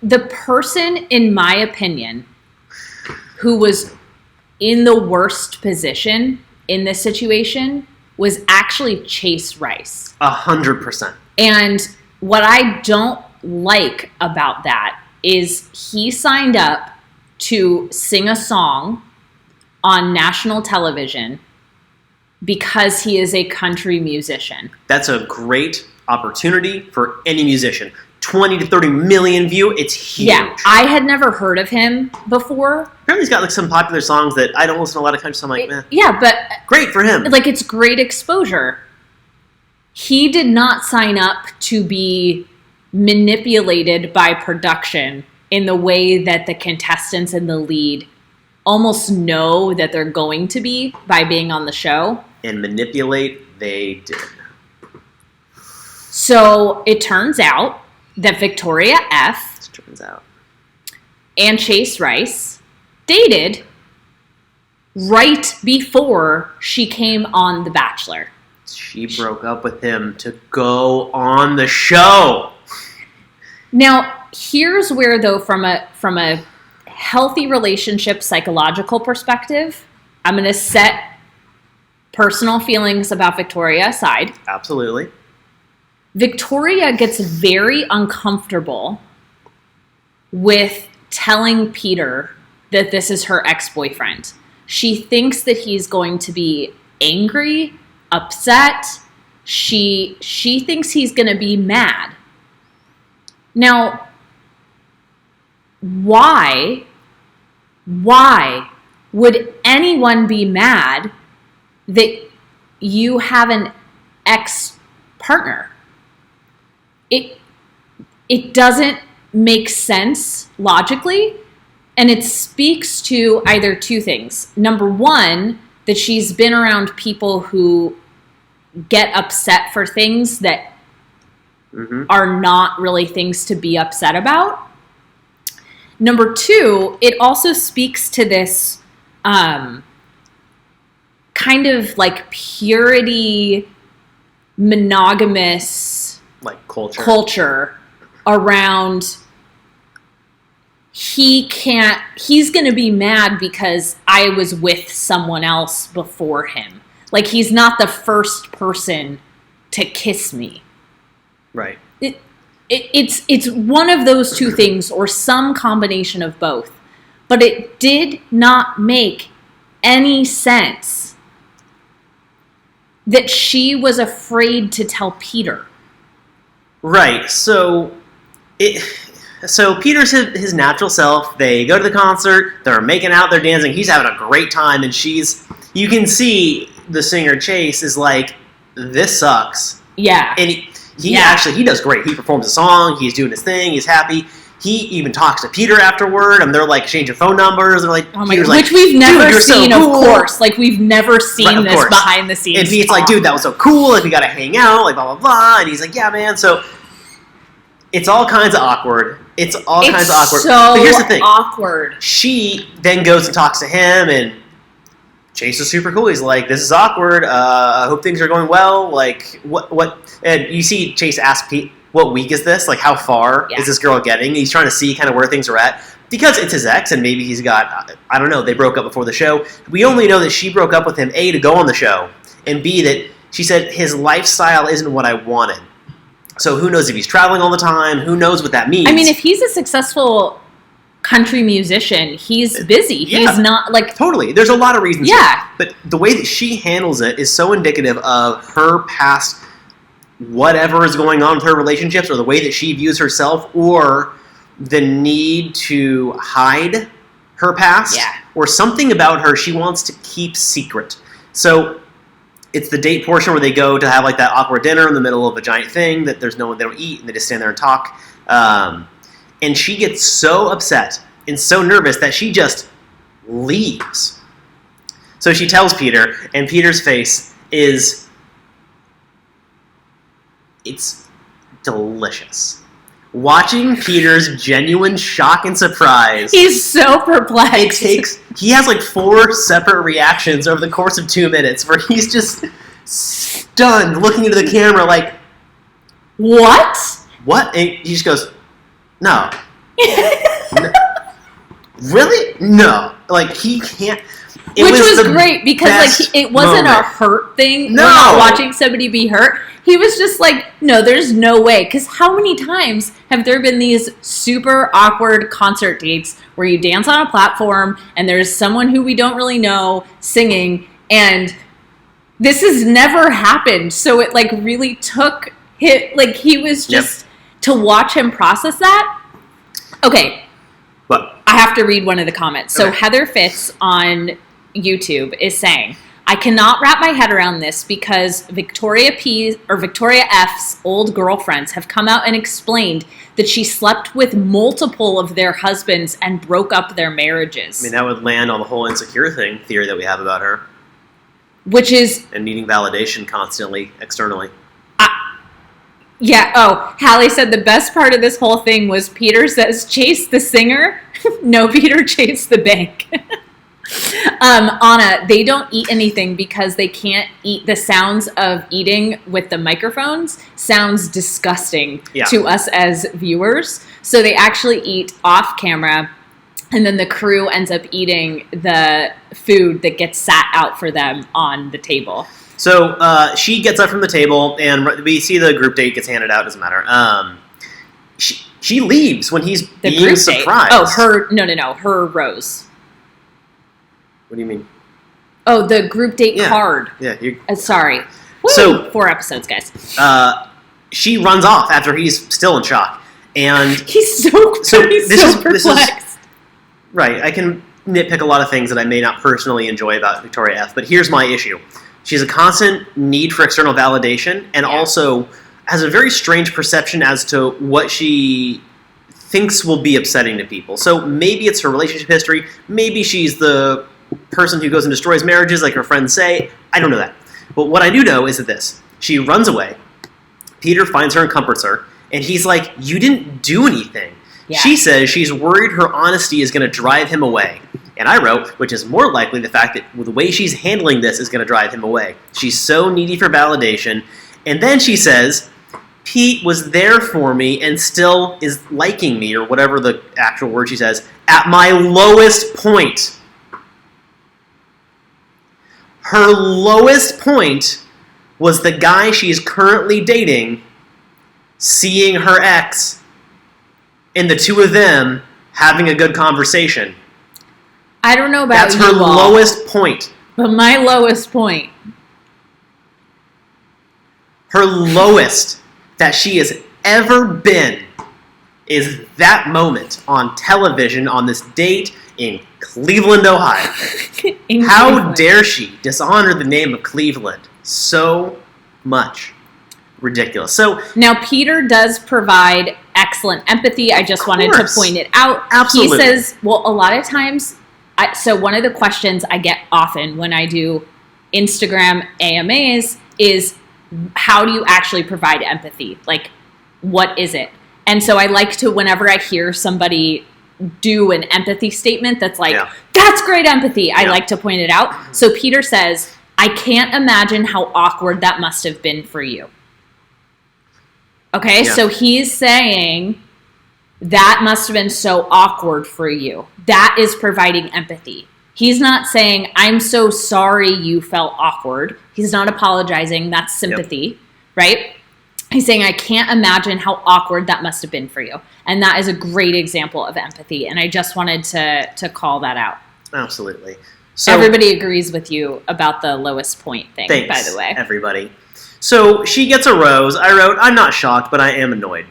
the person, in my opinion, who was in the worst position in this situation was actually Chase Rice. 100%. And what I don't like about that is he signed up to sing a song on national television because he is a country musician. That's a great opportunity for any musician. 20 to 30 million view, it's huge. Yeah, I had never heard of him before. Apparently he's got like some popular songs that I don't listen to a lot of country, so I'm like, meh. Yeah, but... Great for him. Like, it's great exposure. He did not sign up to be manipulated by production in the way that the contestants in the lead almost know that they're going to be by being on the show. And manipulate, they did. So it turns out that Victoria F. and Chase Rice dated right before she came on The Bachelor. She broke up with him to go on the show. Now, here's where, though, from a healthy relationship psychological perspective, I'm going to set personal feelings about Victoria aside. Absolutely. Victoria gets very uncomfortable with telling Peter that this is her ex-boyfriend. She thinks that he's going to be angry, upset. She thinks he's going to be mad. Now, why would anyone be mad that you have an ex-partner? It doesn't make sense logically, and it speaks to either two things. Number one, that she's been around people who get upset for things that are not really things to be upset about. Number two, it also speaks to this kind of like purity, monogamous culture around he's going to be mad because I was with someone else before him. Like, he's not the first person to kiss me. Right. It's one of those two things or some combination of both. But it did not make any sense that she was afraid to tell Peter. Right. So Peter's his natural self. They go to the concert. They're making out. They're dancing. He's having a great time, and you can see the singer Chase is like, this sucks. Yeah. And he does great. He performs a song. He's doing his thing. He's happy. He even talks to Peter afterward, and they're like exchanging phone numbers. They're like, oh my God, which we've never seen, so cool. Of course. Like, we've never seen this behind the scenes. And Pete's like, dude, that was so cool. Like, we got to hang out. Like, blah, blah, blah. And he's like, yeah, man. So it's all kinds of awkward. It's kinds of awkward. So but here's the thing. Awkward. She then goes and talks to him, and Chase is super cool. He's like, this is awkward. I hope things are going well. Like, what? And you see Chase ask Pete, what week is this? Like, how far is this girl getting? He's trying to see kind of where things are at. Because it's his ex, and maybe he's got, I don't know, they broke up before the show. We only know that she broke up with him, A, to go on the show, and B, that she said his lifestyle isn't what I wanted. So who knows if he's traveling all the time? Who knows what that means? I mean, if he's a successful country musician, he's busy. Yeah, he's not, like... Totally. There's a lot of reasons. Yeah. Here. But the way that she handles it is so indicative of her past whatever is going on with her relationships, or the way that she views herself, or the need to hide her past, or something about her she wants to keep secret. So it's the date portion where they go to have like that awkward dinner in the middle of a giant thing that there's no one, they don't eat, and they just stand there and talk. And she gets so upset and so nervous that she just leaves. So she tells Peter, and Peter's face is... It's delicious. Watching Peter's genuine shock and surprise. He's so perplexed. He has like 4 separate reactions over the course of 2 minutes where he's just stunned, looking into the camera like, what? What? And he just goes, no. No. Really? No. Like, he can't. Which was great because like it wasn't a hurt thing. No. We're not watching somebody be hurt. He was just like, no, there's no way. Because how many times have there been these super awkward concert dates where you dance on a platform and there's someone who we don't really know singing, and this has never happened. So it like really took him, like he was just to watch him process that. Okay. What? I have to read one of the comments. So Heather Fitz on YouTube is saying, I cannot wrap my head around this because Victoria F's old girlfriends have come out and explained that she slept with multiple of their husbands and broke up their marriages. I mean, that would land on the whole insecure theory that we have about her. Which is... And needing validation constantly, externally. Yeah, Hallie said the best part of this whole thing was Peter says, Chase the singer? No, Peter, Chase the bank. Anna, they don't eat anything because they can't eat. The sounds of eating with the microphones sounds disgusting to us as viewers. So they actually eat off camera, and then the crew ends up eating the food that gets sat out for them on the table. So she gets up from the table, and we see the group date gets handed out. Doesn't matter. She leaves when he's being surprised. Oh, her Rose. What do you mean? Oh, the group date card. Yeah. Sorry. Woo! So 4 episodes, guys. She runs off after he's still in shock, and he's so perplexed. Right. I can nitpick a lot of things that I may not personally enjoy about Victoria F, but here's my issue. She has a constant need for external validation, and also has a very strange perception as to what she thinks will be upsetting to people. So maybe it's her relationship history. Maybe she's the person who goes and destroys marriages, like her friends say. I don't know that. But what I do know is that this. She runs away. Peter finds her and comforts her. And he's like, you didn't do anything. Yeah. She says she's worried her honesty is going to drive him away. And I wrote, which is more likely the fact that the way she's handling this is going to drive him away. She's so needy for validation. And then she says, Pete was there for me and still is liking me, or whatever the actual word she says, at my lowest point. Her lowest point was the guy she's currently dating seeing her ex and the two of them having a good conversation. I don't know about That's her lowest point. But my lowest point. Her lowest that she has ever been is that moment on television on this date in Cleveland, Ohio. How dare she dishonor the name of Cleveland so much? ridiculous. So now Peter does provide excellent empathy. I just wanted to point it out. Absolutely. He says, well, a lot of times, so one of the questions I get often when I do Instagram AMAs is, how do you actually provide empathy? Like, what is it? And so I like to, whenever I hear somebody do an empathy statement that's like, that's great empathy, I like to point it out. So Peter says, I can't imagine how awkward that must have been for you. Okay, so he's saying that must have been so awkward for you. That is providing empathy. He's not saying, I'm so sorry you felt awkward. He's not apologizing. That's sympathy, right? He's saying, I can't imagine how awkward that must have been for you. And that is a great example of empathy. And I just wanted to call that out. Absolutely. So, everybody agrees with you about the lowest point thing, thanks, by the way. Everybody. So she gets a rose. I wrote, I'm not shocked, but I am annoyed.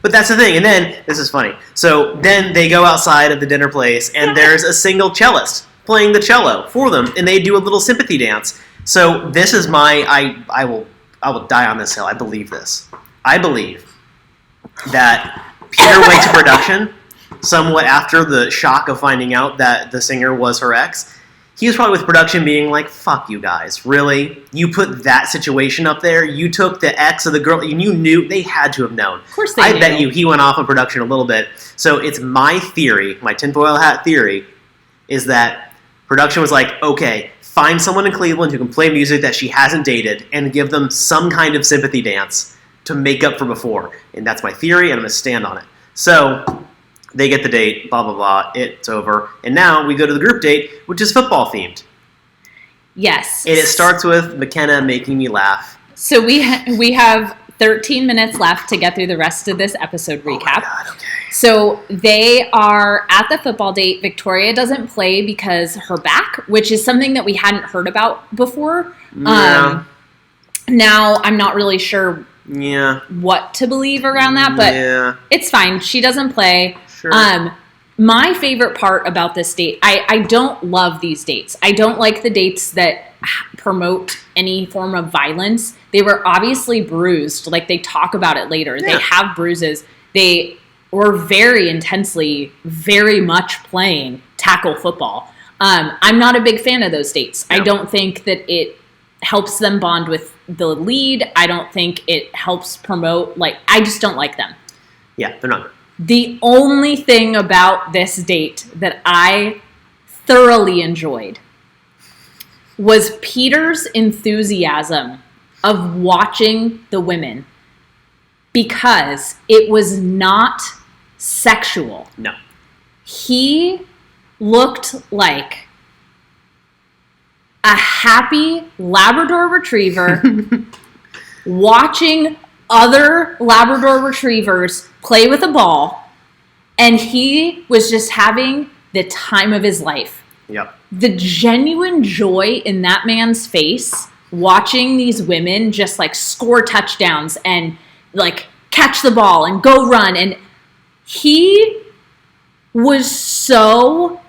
But that's the thing. And then, this is funny. So then they go outside of the dinner place, and there's a single cellist playing the cello for them, and they do a little sympathy dance. So this is my, I will die on this hill. I believe this. I believe that Peter went to production somewhat after the shock of finding out that the singer was her ex. He was probably with production being like, fuck you guys, really? You put that situation up there? You took the ex of the girl, and you knew, they had to have known. Of course they knew. I bet you he went off on production a little bit. So it's my theory, my tinfoil hat theory, is that production was like, okay, find someone in Cleveland who can play music that she hasn't dated and give them some kind of sympathy dance to make up for before. And that's my theory, and I'm going to stand on it. So they get the date, blah, blah, blah, it's over. And now we go to the group date, which is football-themed. Yes. And it starts with McKenna making me laugh. So we have 13 minutes left to get through the rest of this episode recap. Oh my God, okay. So they are at the football date. Victoria doesn't play because her back, which is something that we hadn't heard about before. Yeah. Now I'm not really sure what to believe around that, but it's fine. She doesn't play. Sure. My favorite part about this date, I don't love these dates. I don't like the dates that promote any form of violence. They were obviously bruised. Like, they talk about it later. Yeah. They have bruises. They were very intensely, very much playing tackle football. I'm not a big fan of those dates. No. I don't think that it helps them bond with the lead. I don't think it helps promote, I just don't like them. Yeah, they're not good. The only thing about this date that I thoroughly enjoyed was Peter's enthusiasm of watching the women, because it was not sexual. No. He looked like a happy Labrador retriever watching other Labrador retrievers play with a ball, and he was just having the time of his life. Yep. The genuine joy in that man's face watching these women just score touchdowns and catch the ball and go run, and he was so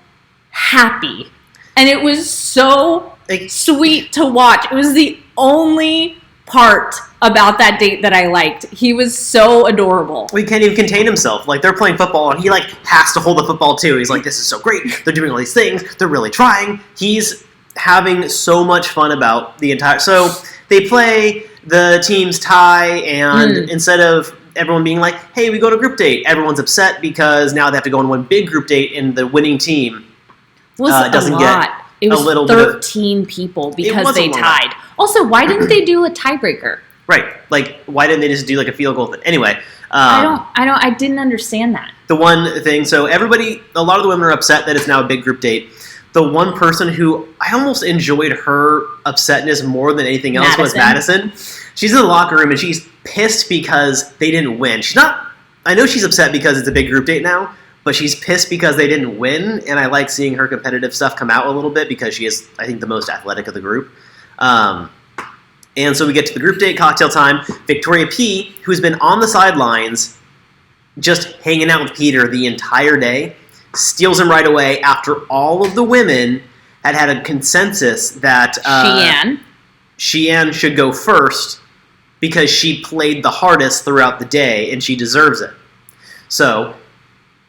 happy, and it was so sweet to watch. It was the only part about that date that I liked. He was so adorable. He can't even contain himself. They're playing football, and he has to hold the football too. He's like, this is so great. They're doing all these things. They're really trying. He's having so much fun about the entire... So they play, the teams tie, and instead of everyone being like, hey, we go to group date, everyone's upset because now they have to go on one big group date, and the winning team doesn't get it was a little 13 people because they tied. Also, why didn't they do a tiebreaker? Right. Why didn't they just do a field goal thing? Anyway. I didn't understand that. The one thing, so a lot of the women are upset that it's now a big group date. The one person who I almost enjoyed her upsetness more than anything else was Madison. She's in the locker room and she's pissed because they didn't win. I know she's upset because it's a big group date now, but she's pissed because they didn't win, and I like seeing her competitive stuff come out a little bit because she is, I think, the most athletic of the group. And so we get to the group date, cocktail time. Victoria P., who's been on the sidelines just hanging out with Peter the entire day, steals him right away after all of the women had a consensus that Sheehan should go first because she played the hardest throughout the day and she deserves it. So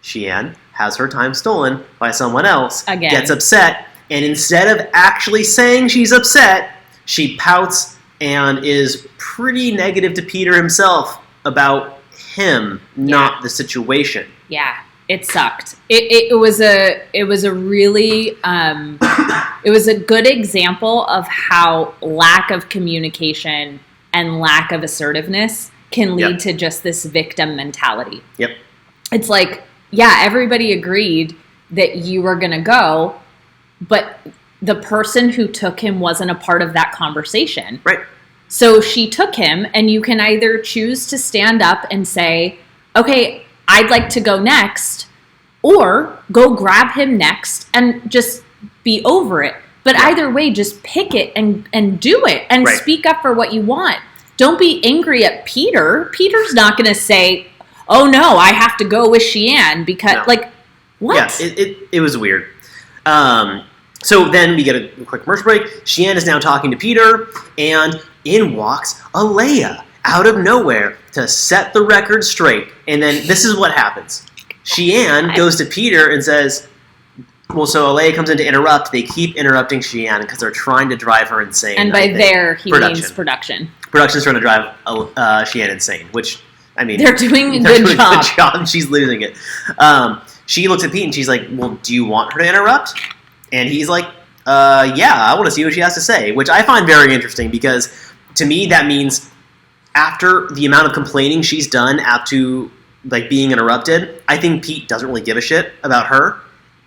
Sheehan has her time stolen by someone else, Again. Gets upset, and instead of actually saying she's upset, she pouts and is pretty negative to Peter himself about him, not the situation. Yeah, it sucked. It was a really it was a good example of how lack of communication and lack of assertiveness can lead to just this victim mentality. Yep. It's like, yeah, everybody agreed that you were going to go, but the person who took him wasn't a part of that conversation. Right. So she took him, and you can either choose to stand up and say, okay, I'd like to go next, or go grab him next and just be over it. But either way, just pick it and do it and speak up for what you want. Don't be angry at Peter. Peter's not going to say, oh no, I have to go with Sheehan because, what? Yeah, it was weird. So then we get a quick commercial break. Sheehan is now talking to Peter, and in walks Alaya out of nowhere to set the record straight. And then this is what happens. Sheehan goes to Peter and says, well, so Alaya comes in to interrupt. They keep interrupting Sheehan because they're trying to drive her insane. And by there, he means production. Production's trying to drive Sheehan insane, which, I mean... They're doing a good job. She's losing it. She looks at Pete and she's like, well, do you want her to interrupt? And he's like, yeah, I want to see what she has to say, which I find very interesting because to me that means after the amount of complaining she's done after being interrupted, I think Pete doesn't really give a shit about her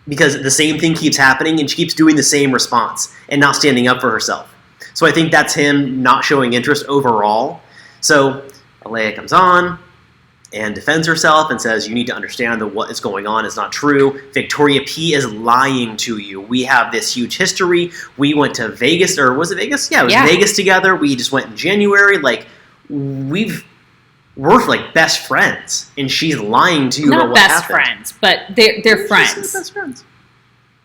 because the same thing keeps happening and she keeps doing the same response and not standing up for herself. So I think that's him not showing interest overall. So Alaya comes on and defends herself and says, you need to understand that what is going on is not true. Victoria P is lying to you. We have this huge history. We went to Vegas, or was it Vegas? Yeah, it was Vegas together. We just went in January. We're best friends, and she's lying to you about what happened. Not best friends, but they're friends. Best friends.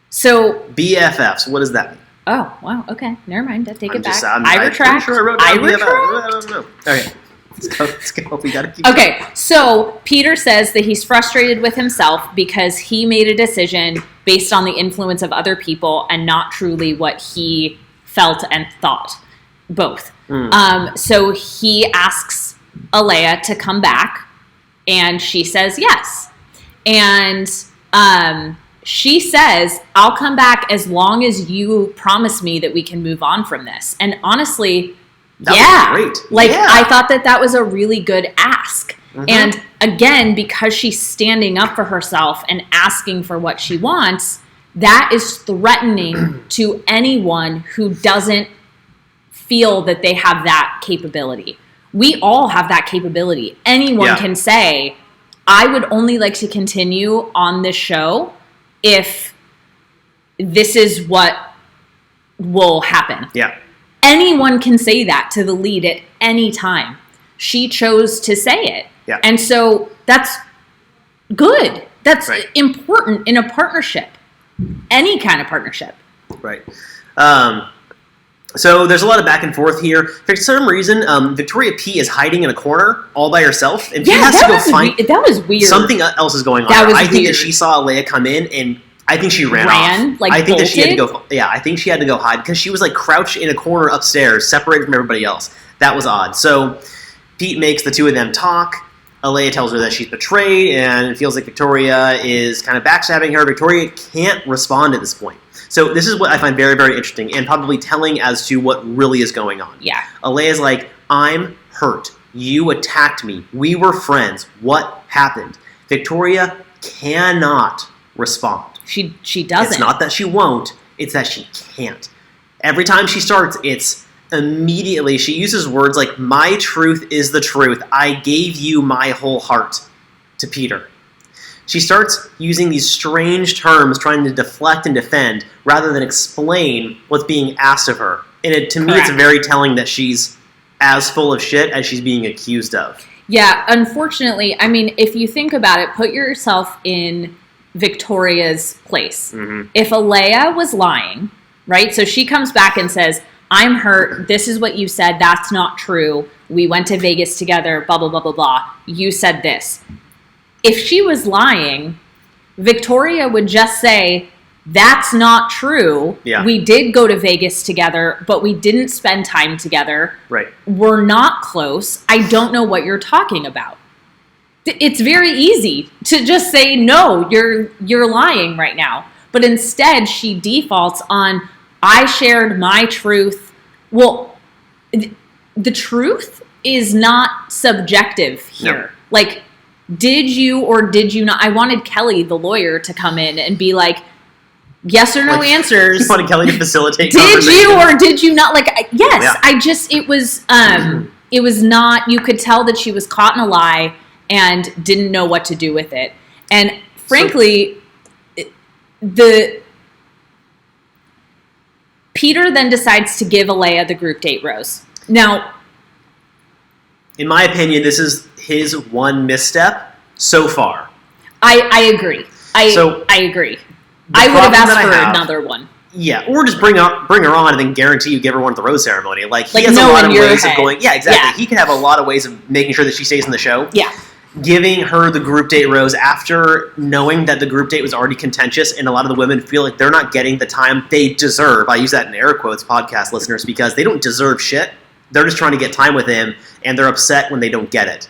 So BFFs. What does that mean? Oh, wow. Okay, never mind. I take it back. I retract. Sure I wrote down BFF. I don't know. Okay. Let's go. We gotta keep going. So Peter says that he's frustrated with himself because he made a decision based on the influence of other people and not truly what he felt and thought. Both. So he asks Alaya to come back, and she says yes. And she says, I'll come back as long as you promise me that we can move on from this. And honestly, that was great. I thought that was a really good ask. Mm-hmm. And again, because she's standing up for herself and asking for what she wants, that is threatening to anyone who doesn't feel that they have that capability. We all have that capability. Anyone can say, I would only like to continue on this show if this is what will happen. Yeah. Anyone can say that to the lead at any time. She chose to say it. Yeah. And so that's good. That's important in a partnership. Any kind of partnership. Right. So there's a lot of back and forth here. For some reason, Victoria P is hiding in a corner all by herself, and she has to go find. That was weird. Something else is going on. I think that she saw Alaya come in, and I think she ran off. I think that she had to go. Yeah, I think she had to go hide because she was crouched in a corner upstairs, separated from everybody else. That was odd. So Pete makes the two of them talk. Alaya tells her that she's betrayed, and it feels like Victoria is kind of backstabbing her. Victoria can't respond at this point. So this is what I find very, very interesting and probably telling as to what really is going on. Yeah. Alaya's like, I'm hurt. You attacked me. We were friends. What happened? Victoria cannot respond. She doesn't. It's not that she won't. It's that she can't. Every time she starts, it's immediately, she uses words like, my truth is the truth. I gave you my whole heart to Peter. She starts using these strange terms, trying to deflect and defend, rather than explain what's being asked of her. And to me, it's very telling that she's as full of shit as she's being accused of. Yeah, unfortunately, I mean, if you think about it, put yourself in Victoria's place. Mm-hmm. If Alaya was lying, right? So she comes back and says, I'm hurt. This is what you said. That's not true. we went to Vegas together, blah, blah, blah, blah, blah. You said this. If she was lying, Victoria would just say, that's not true. Yeah. We did go to Vegas together, but we didn't spend time together. Right. We're not close. I don't know what you're talking about. It's very easy to just say, no, you're lying right now. But instead, she defaults on, I shared my truth. Well, the truth is not subjective here. No. Like, did you or did you not? I wanted Kelly, the lawyer, to come in and be like, yes or no answers. You wanted Kelly to facilitate Did you or did you not? Like, yes. Yeah. It was not, you could tell that she was caught in a lie and didn't know what to do with it. And frankly, Peter then decides to give Alaya the group date rose. Now, in my opinion, this is his one misstep so far. I agree. I agree. I would have asked for another one. Yeah, or just bring her on and then guarantee you give her one at the rose ceremony. Like he has a lot of ways of going. Yeah, exactly. Yeah. He can have a lot of ways of making sure that she stays in the show. Yeah. Giving her the group date rose after knowing that the group date was already contentious and a lot of the women feel like they're not getting the time they deserve. I use that in air quotes, podcast listeners, because they don't deserve shit. They're just trying to get time with him, and they're upset when they don't get it.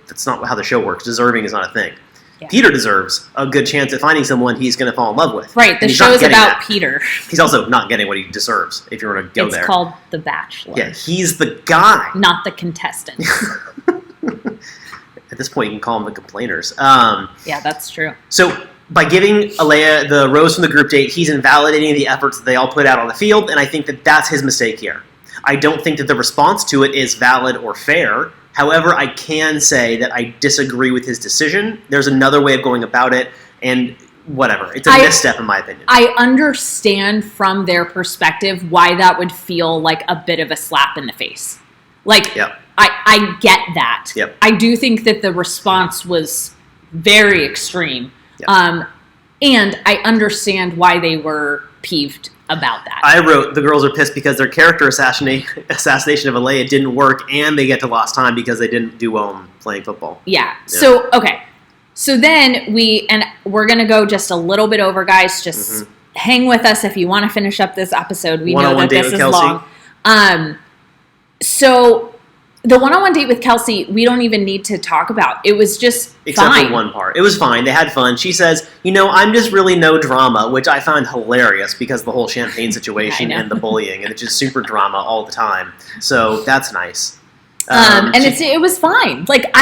That's not how the show works. Deserving is not a thing. Yeah. Peter deserves a good chance at finding someone he's going to fall in love with. Right, the show is about Peter. He's also not getting what he deserves, if you were to go there. It's called The Bachelor. Yeah, he's the guy. Not the contestants. At this point, you can call them the complainers. Yeah, that's true. So by giving Alaya the rose from the group date, he's invalidating the efforts that they all put out on the field, and I think that that's his mistake here. I don't think that the response to it is valid or fair. However, I can say that I disagree with his decision. There's another way of going about it, and whatever. It's a misstep, in my opinion. I understand from their perspective why that would feel like a bit of a slap in the face. Like, yep. I get that. Yep. I do think that the response was very extreme. Yep. And I understand why they were peeved about that. I wrote, the girls are pissed because their character assassination of Alaya didn't work, and they get to lost time because they didn't do well in playing football. Yeah. So, okay. So then we're going to go just a little bit over, guys. Just hang with us if you want to finish up this episode. We know that this is Kelsey. Long. So the one-on-one date with Kelsey, we don't even need to talk about. It was just Except fine. for one part. It was fine. They had fun. She says, I'm just really no drama, which I found hilarious because of the whole champagne situation and the bullying, and it's just super drama all the time. So that's nice. It was fine. Like,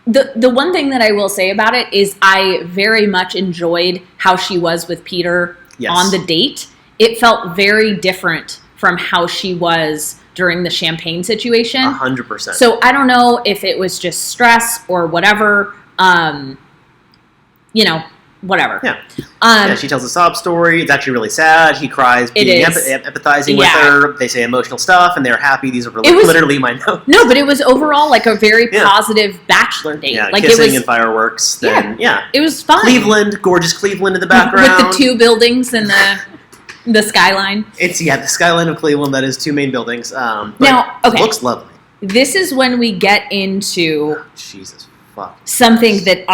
the one thing that I will say about it is I very much enjoyed how she was with Peter on the date. It felt very different from how she was during the champagne situation. 100%. So I don't know if it was just stress or whatever. Whatever. Yeah. She tells a sob story. It's actually really sad. He cries, empathizing with her. They say emotional stuff, and they're happy. These are literally my notes. No, but it was overall like a very positive Bachelor date. Yeah, like kissing and fireworks. Then, it was fun. Cleveland, gorgeous Cleveland in the background. With the two buildings and the skyline. It's, the skyline of Cleveland. That is two main buildings. Now, okay. It looks lovely. This is when we get into Jesus fuck. Something that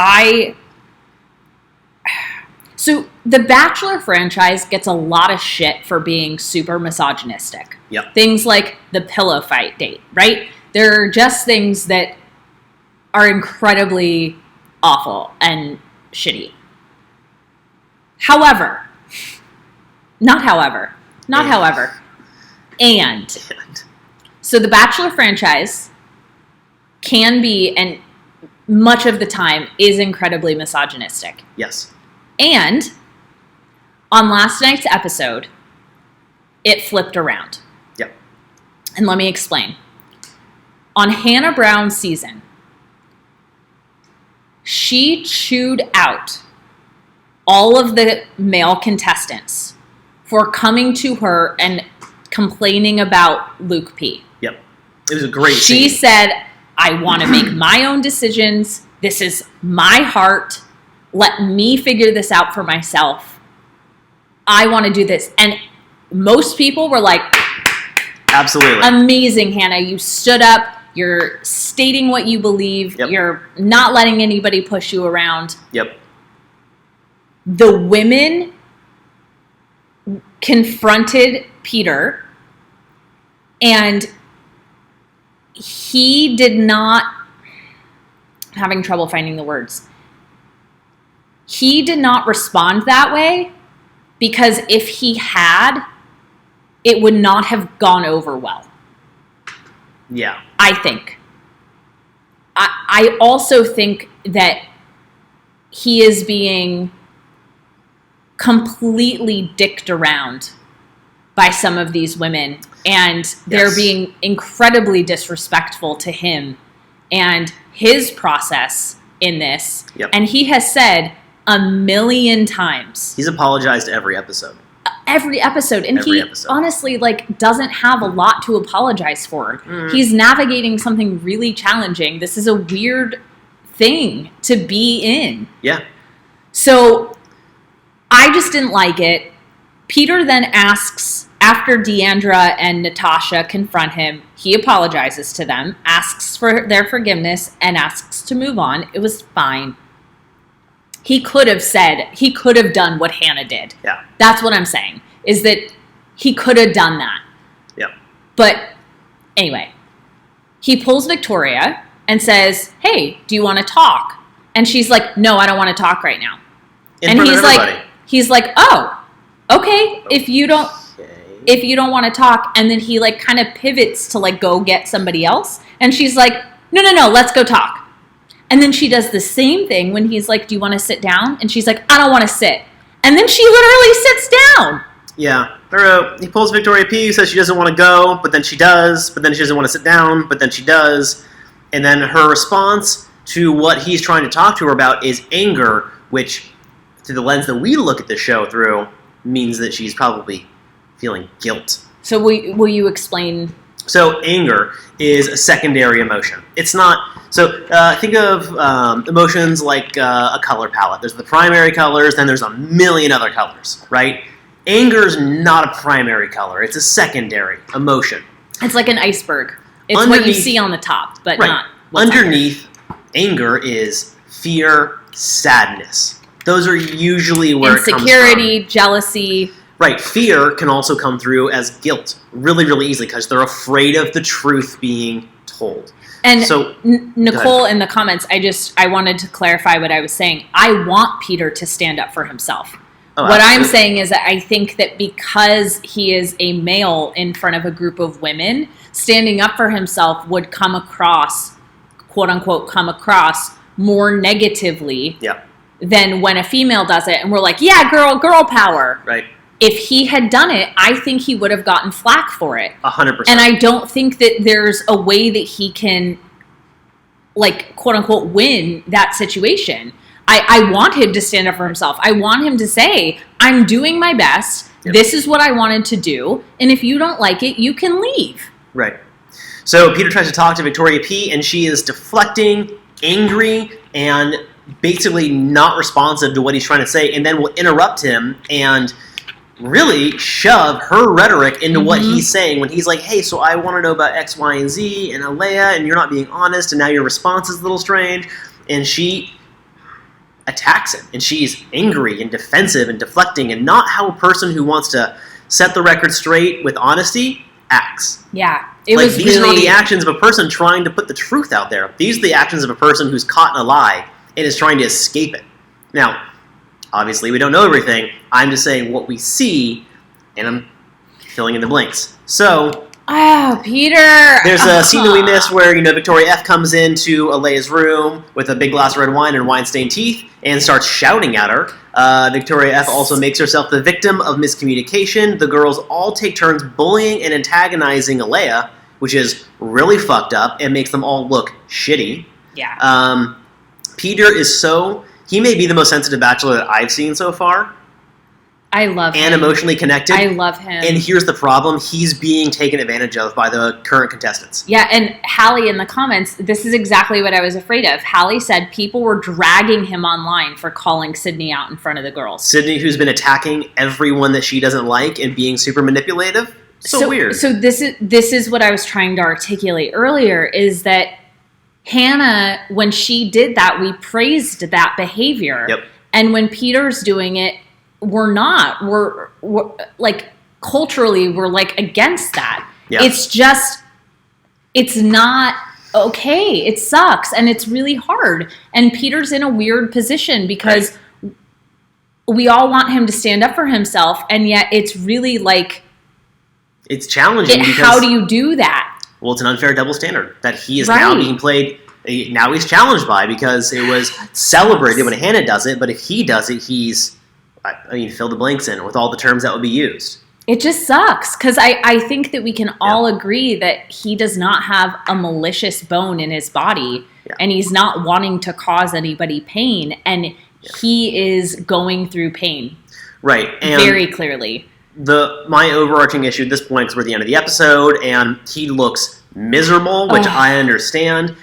So the Bachelor franchise gets a lot of shit for being super misogynistic. Yep. Things like the pillow fight date, right? They're just things that are incredibly awful and shitty. So the Bachelor franchise can be, and much of the time is, incredibly misogynistic. Yes. And on last night's episode, it flipped around. Yep. And let me explain. On Hannah Brown's season, she chewed out all of the male contestants for coming to her and complaining about Luke P. Yep. It was a great She scene. said, I want to make my own decisions. This is my heart. Let me figure this out for myself. I want to do this. And most people were like, absolutely. Amazing, Hannah. You stood up. You're stating what you believe. Yep. You're not letting anybody push you around. Yep. The women confronted Peter, and he did not, I'm having trouble finding the words. He did not respond that way because if he had, it would not have gone over well. Yeah. I think. I also think that he is being completely dicked around by some of these women, and they're being incredibly disrespectful to him and his process in this. Yep. And he has said a million times. He's apologized every episode. Every episode. And every he episode. honestly doesn't have a lot to apologize for. He's navigating something really challenging. This is a weird thing to be in. Yeah. So I just didn't like it. Peter then asks, after Deandra and Natasha confront him, he apologizes to them, asks for their forgiveness, and asks to move on. It was fine. He could have done what Hannah did. Yeah. That's what I'm saying, is that he could have done that. Yeah. But anyway, he pulls Victoria and says, hey, do you want to talk? And she's like, no, I don't want to talk right now. In front of everybody. He's like, oh, okay, if you don't want to talk. And then he kind of pivots to go get somebody else. And she's like, no, let's go talk. And then she does the same thing when he's like, do you want to sit down? And she's like, I don't want to sit. And then she literally sits down. Yeah. He pulls Victoria P, says she doesn't want to go, but then she does. But then she doesn't want to sit down, but then she does. And then her response to what he's trying to talk to her about is anger, which, through the lens that we look at the show through, means that she's probably feeling guilt. So will you explain? So anger is a secondary emotion. It's not... So think of emotions like a color palette. There's the primary colors, then there's a million other colors, right? Anger is not a primary color. It's a secondary emotion. It's like an iceberg. It's what you see on the top, but not what's underneath. Anger is fear, sadness. Those are usually where it comes from. Insecurity, jealousy. Right. Fear can also come through as guilt really, really easily because they're afraid of the truth being told. And so, Nicole in the comments, I wanted to clarify what I was saying. I want Peter to stand up for himself. Oh, what absolutely. I'm saying is that I think that because he is a male in front of a group of women, standing up for himself would come across, quote unquote, more negatively than when a female does it. And we're like, yeah, girl power. Right. If he had done it, I think he would have gotten flack for it. 100%. And I don't think that there's a way that he can, quote unquote, win that situation. I want him to stand up for himself. I want him to say, I'm doing my best. Yep. This is what I wanted to do. And if you don't like it, you can leave. Right. So Peter tries to talk to Victoria P, and she is deflecting, angry, and basically not responsive to what he's trying to say, and then will interrupt him and really shove her rhetoric into what he's saying when he's like, hey, so I want to know about X, Y, and Z, and Alaya, and you're not being honest, and now your response is a little strange. And she attacks him, and she's angry and defensive and deflecting, and not how a person who wants to set the record straight with honesty acts. Yeah. These are not the actions of a person trying to put the truth out there. These are the actions of a person who's caught in a lie and is trying to escape it. Now, obviously, we don't know everything. I'm just saying what we see, and I'm filling in the blanks. So, Peter! There's a scene that we missed where, Victoria F comes into Alaya's room with a big glass of red wine and wine-stained teeth and starts shouting at her. Victoria F also makes herself the victim of miscommunication. The girls all take turns bullying and antagonizing Alaya, which is really fucked up and makes them all look shitty. Yeah. Peter is he may be the most sensitive bachelor that I've seen so far. I love him. And emotionally connected. I love him. And here's the problem. He's being taken advantage of by the current contestants. Yeah, and Hallie in the comments, this is exactly what I was afraid of. Hallie said people were dragging him online for calling Sydney out in front of the girls. Sydney, who's been attacking everyone that she doesn't like and being super manipulative. So weird. So this is what I was trying to articulate earlier, is that Hannah, when she did that, we praised that behavior. Yep. And when Peter's doing it, we're not. We're like, culturally, we're like against that. Yep. It's not okay. It sucks. And it's really hard. And Peter's in a weird position because we all want him to stand up for himself. And yet it's really like, it's challenging because how do you do that? Well, it's an unfair double standard that he is now being played. Now he's challenged by, because it was celebrated when Hannah does it, but if he does it, he's, fill the blanks in with all the terms that would be used. It just sucks, because I think that we can all agree that he does not have a malicious bone in his body, and he's not wanting to cause anybody pain, and he is going through pain. Right. And very clearly. My overarching issue at this point, because we're at the end of the episode, and he looks miserable, which I understand.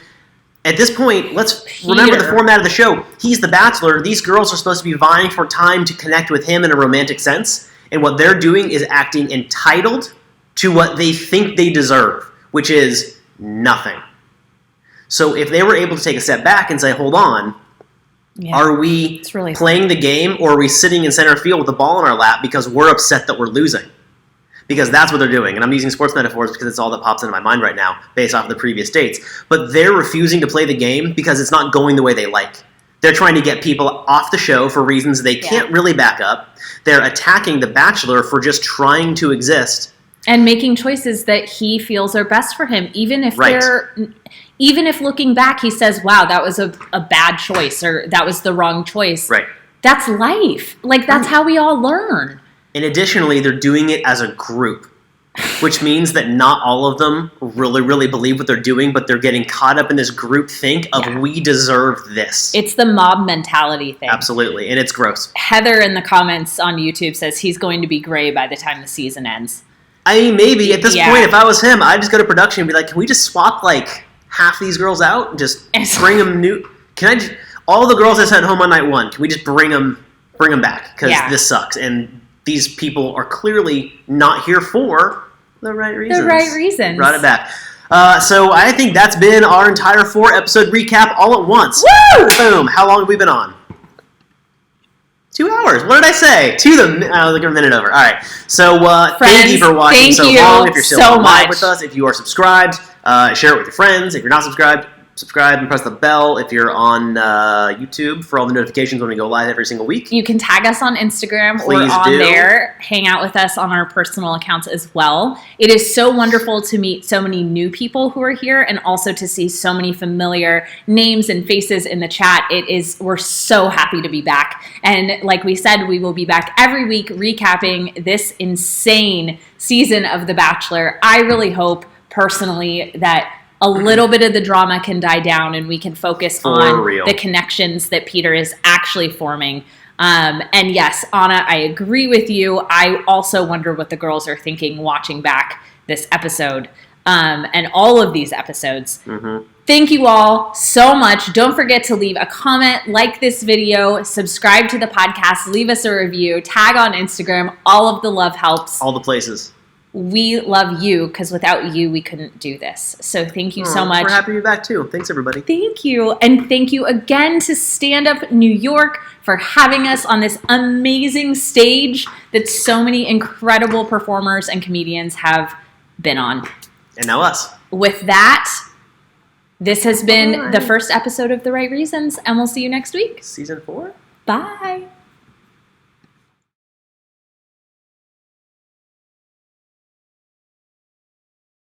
At this point, let's remember the format of the show. He's the Bachelor. These girls are supposed to be vying for time to connect with him in a romantic sense. And what they're doing is acting entitled to what they think they deserve, which is nothing. So if they were able to take a step back and say, hold on, are we playing the game, or are we sitting in center field with the ball in our lap because we're upset that we're losing? Because that's what they're doing. And I'm using sports metaphors because it's all that pops into my mind right now based off of the previous dates. But they're refusing to play the game because it's not going the way they like. They're trying to get people off the show for reasons they can't really back up. They're attacking the Bachelor for just trying to exist. And making choices that he feels are best for him. Even if even if looking back he says, wow, that was a bad choice, or that was the wrong choice. Right. That's life. Like, that's how we all learn. And additionally, they're doing it as a group, which means that not all of them really, really believe what they're doing, but they're getting caught up in this group think of we deserve this. It's the mob mentality thing. Absolutely, and it's gross. Heather in the comments on YouTube says he's going to be gray by the time the season ends. I mean, maybe at this point, if I was him, I'd just go to production and be like, can we just swap like half these girls out and just bring them new? All the girls that sent home on night one, can we just bring them back? Because this sucks. And these people are clearly not here for the right reasons. The right reasons. Brought it back. So I think that's been our entire 4-episode recap all at once. Woo! Boom. How long have we been on? 2 hours. What did I say? Like a minute over. All right. So friends, thank you for watching so long. If you're still live with us, if you are subscribed, share it with your friends. If you're not subscribed, subscribe and press the bell if you're on YouTube for all the notifications when we go live every single week. You can tag us on Instagram or on there. Hang out with us on our personal accounts as well. It is so wonderful to meet so many new people who are here, and also to see so many familiar names and faces in the chat. We're so happy to be back. And like we said, we will be back every week recapping this insane season of The Bachelor. I really hope personally that a little bit of the drama can die down and we can focus on the connections that Peter is actually forming. And yes, Anna, I agree with you. I also wonder what the girls are thinking watching back this episode and all of these episodes. Thank you all so much. Don't forget to leave a comment, like this video, subscribe to the podcast, leave us a review, tag on Instagram. All of the love helps. All the places. We love you, because without you, we couldn't do this. So thank you so much. We're happy to be back, too. Thanks, everybody. Thank you. And thank you again to Stand Up New York for having us on this amazing stage that so many incredible performers and comedians have been on. And now us. With that, this has been the first episode of The Right Reasons, and we'll see you next week. Season 4? Bye.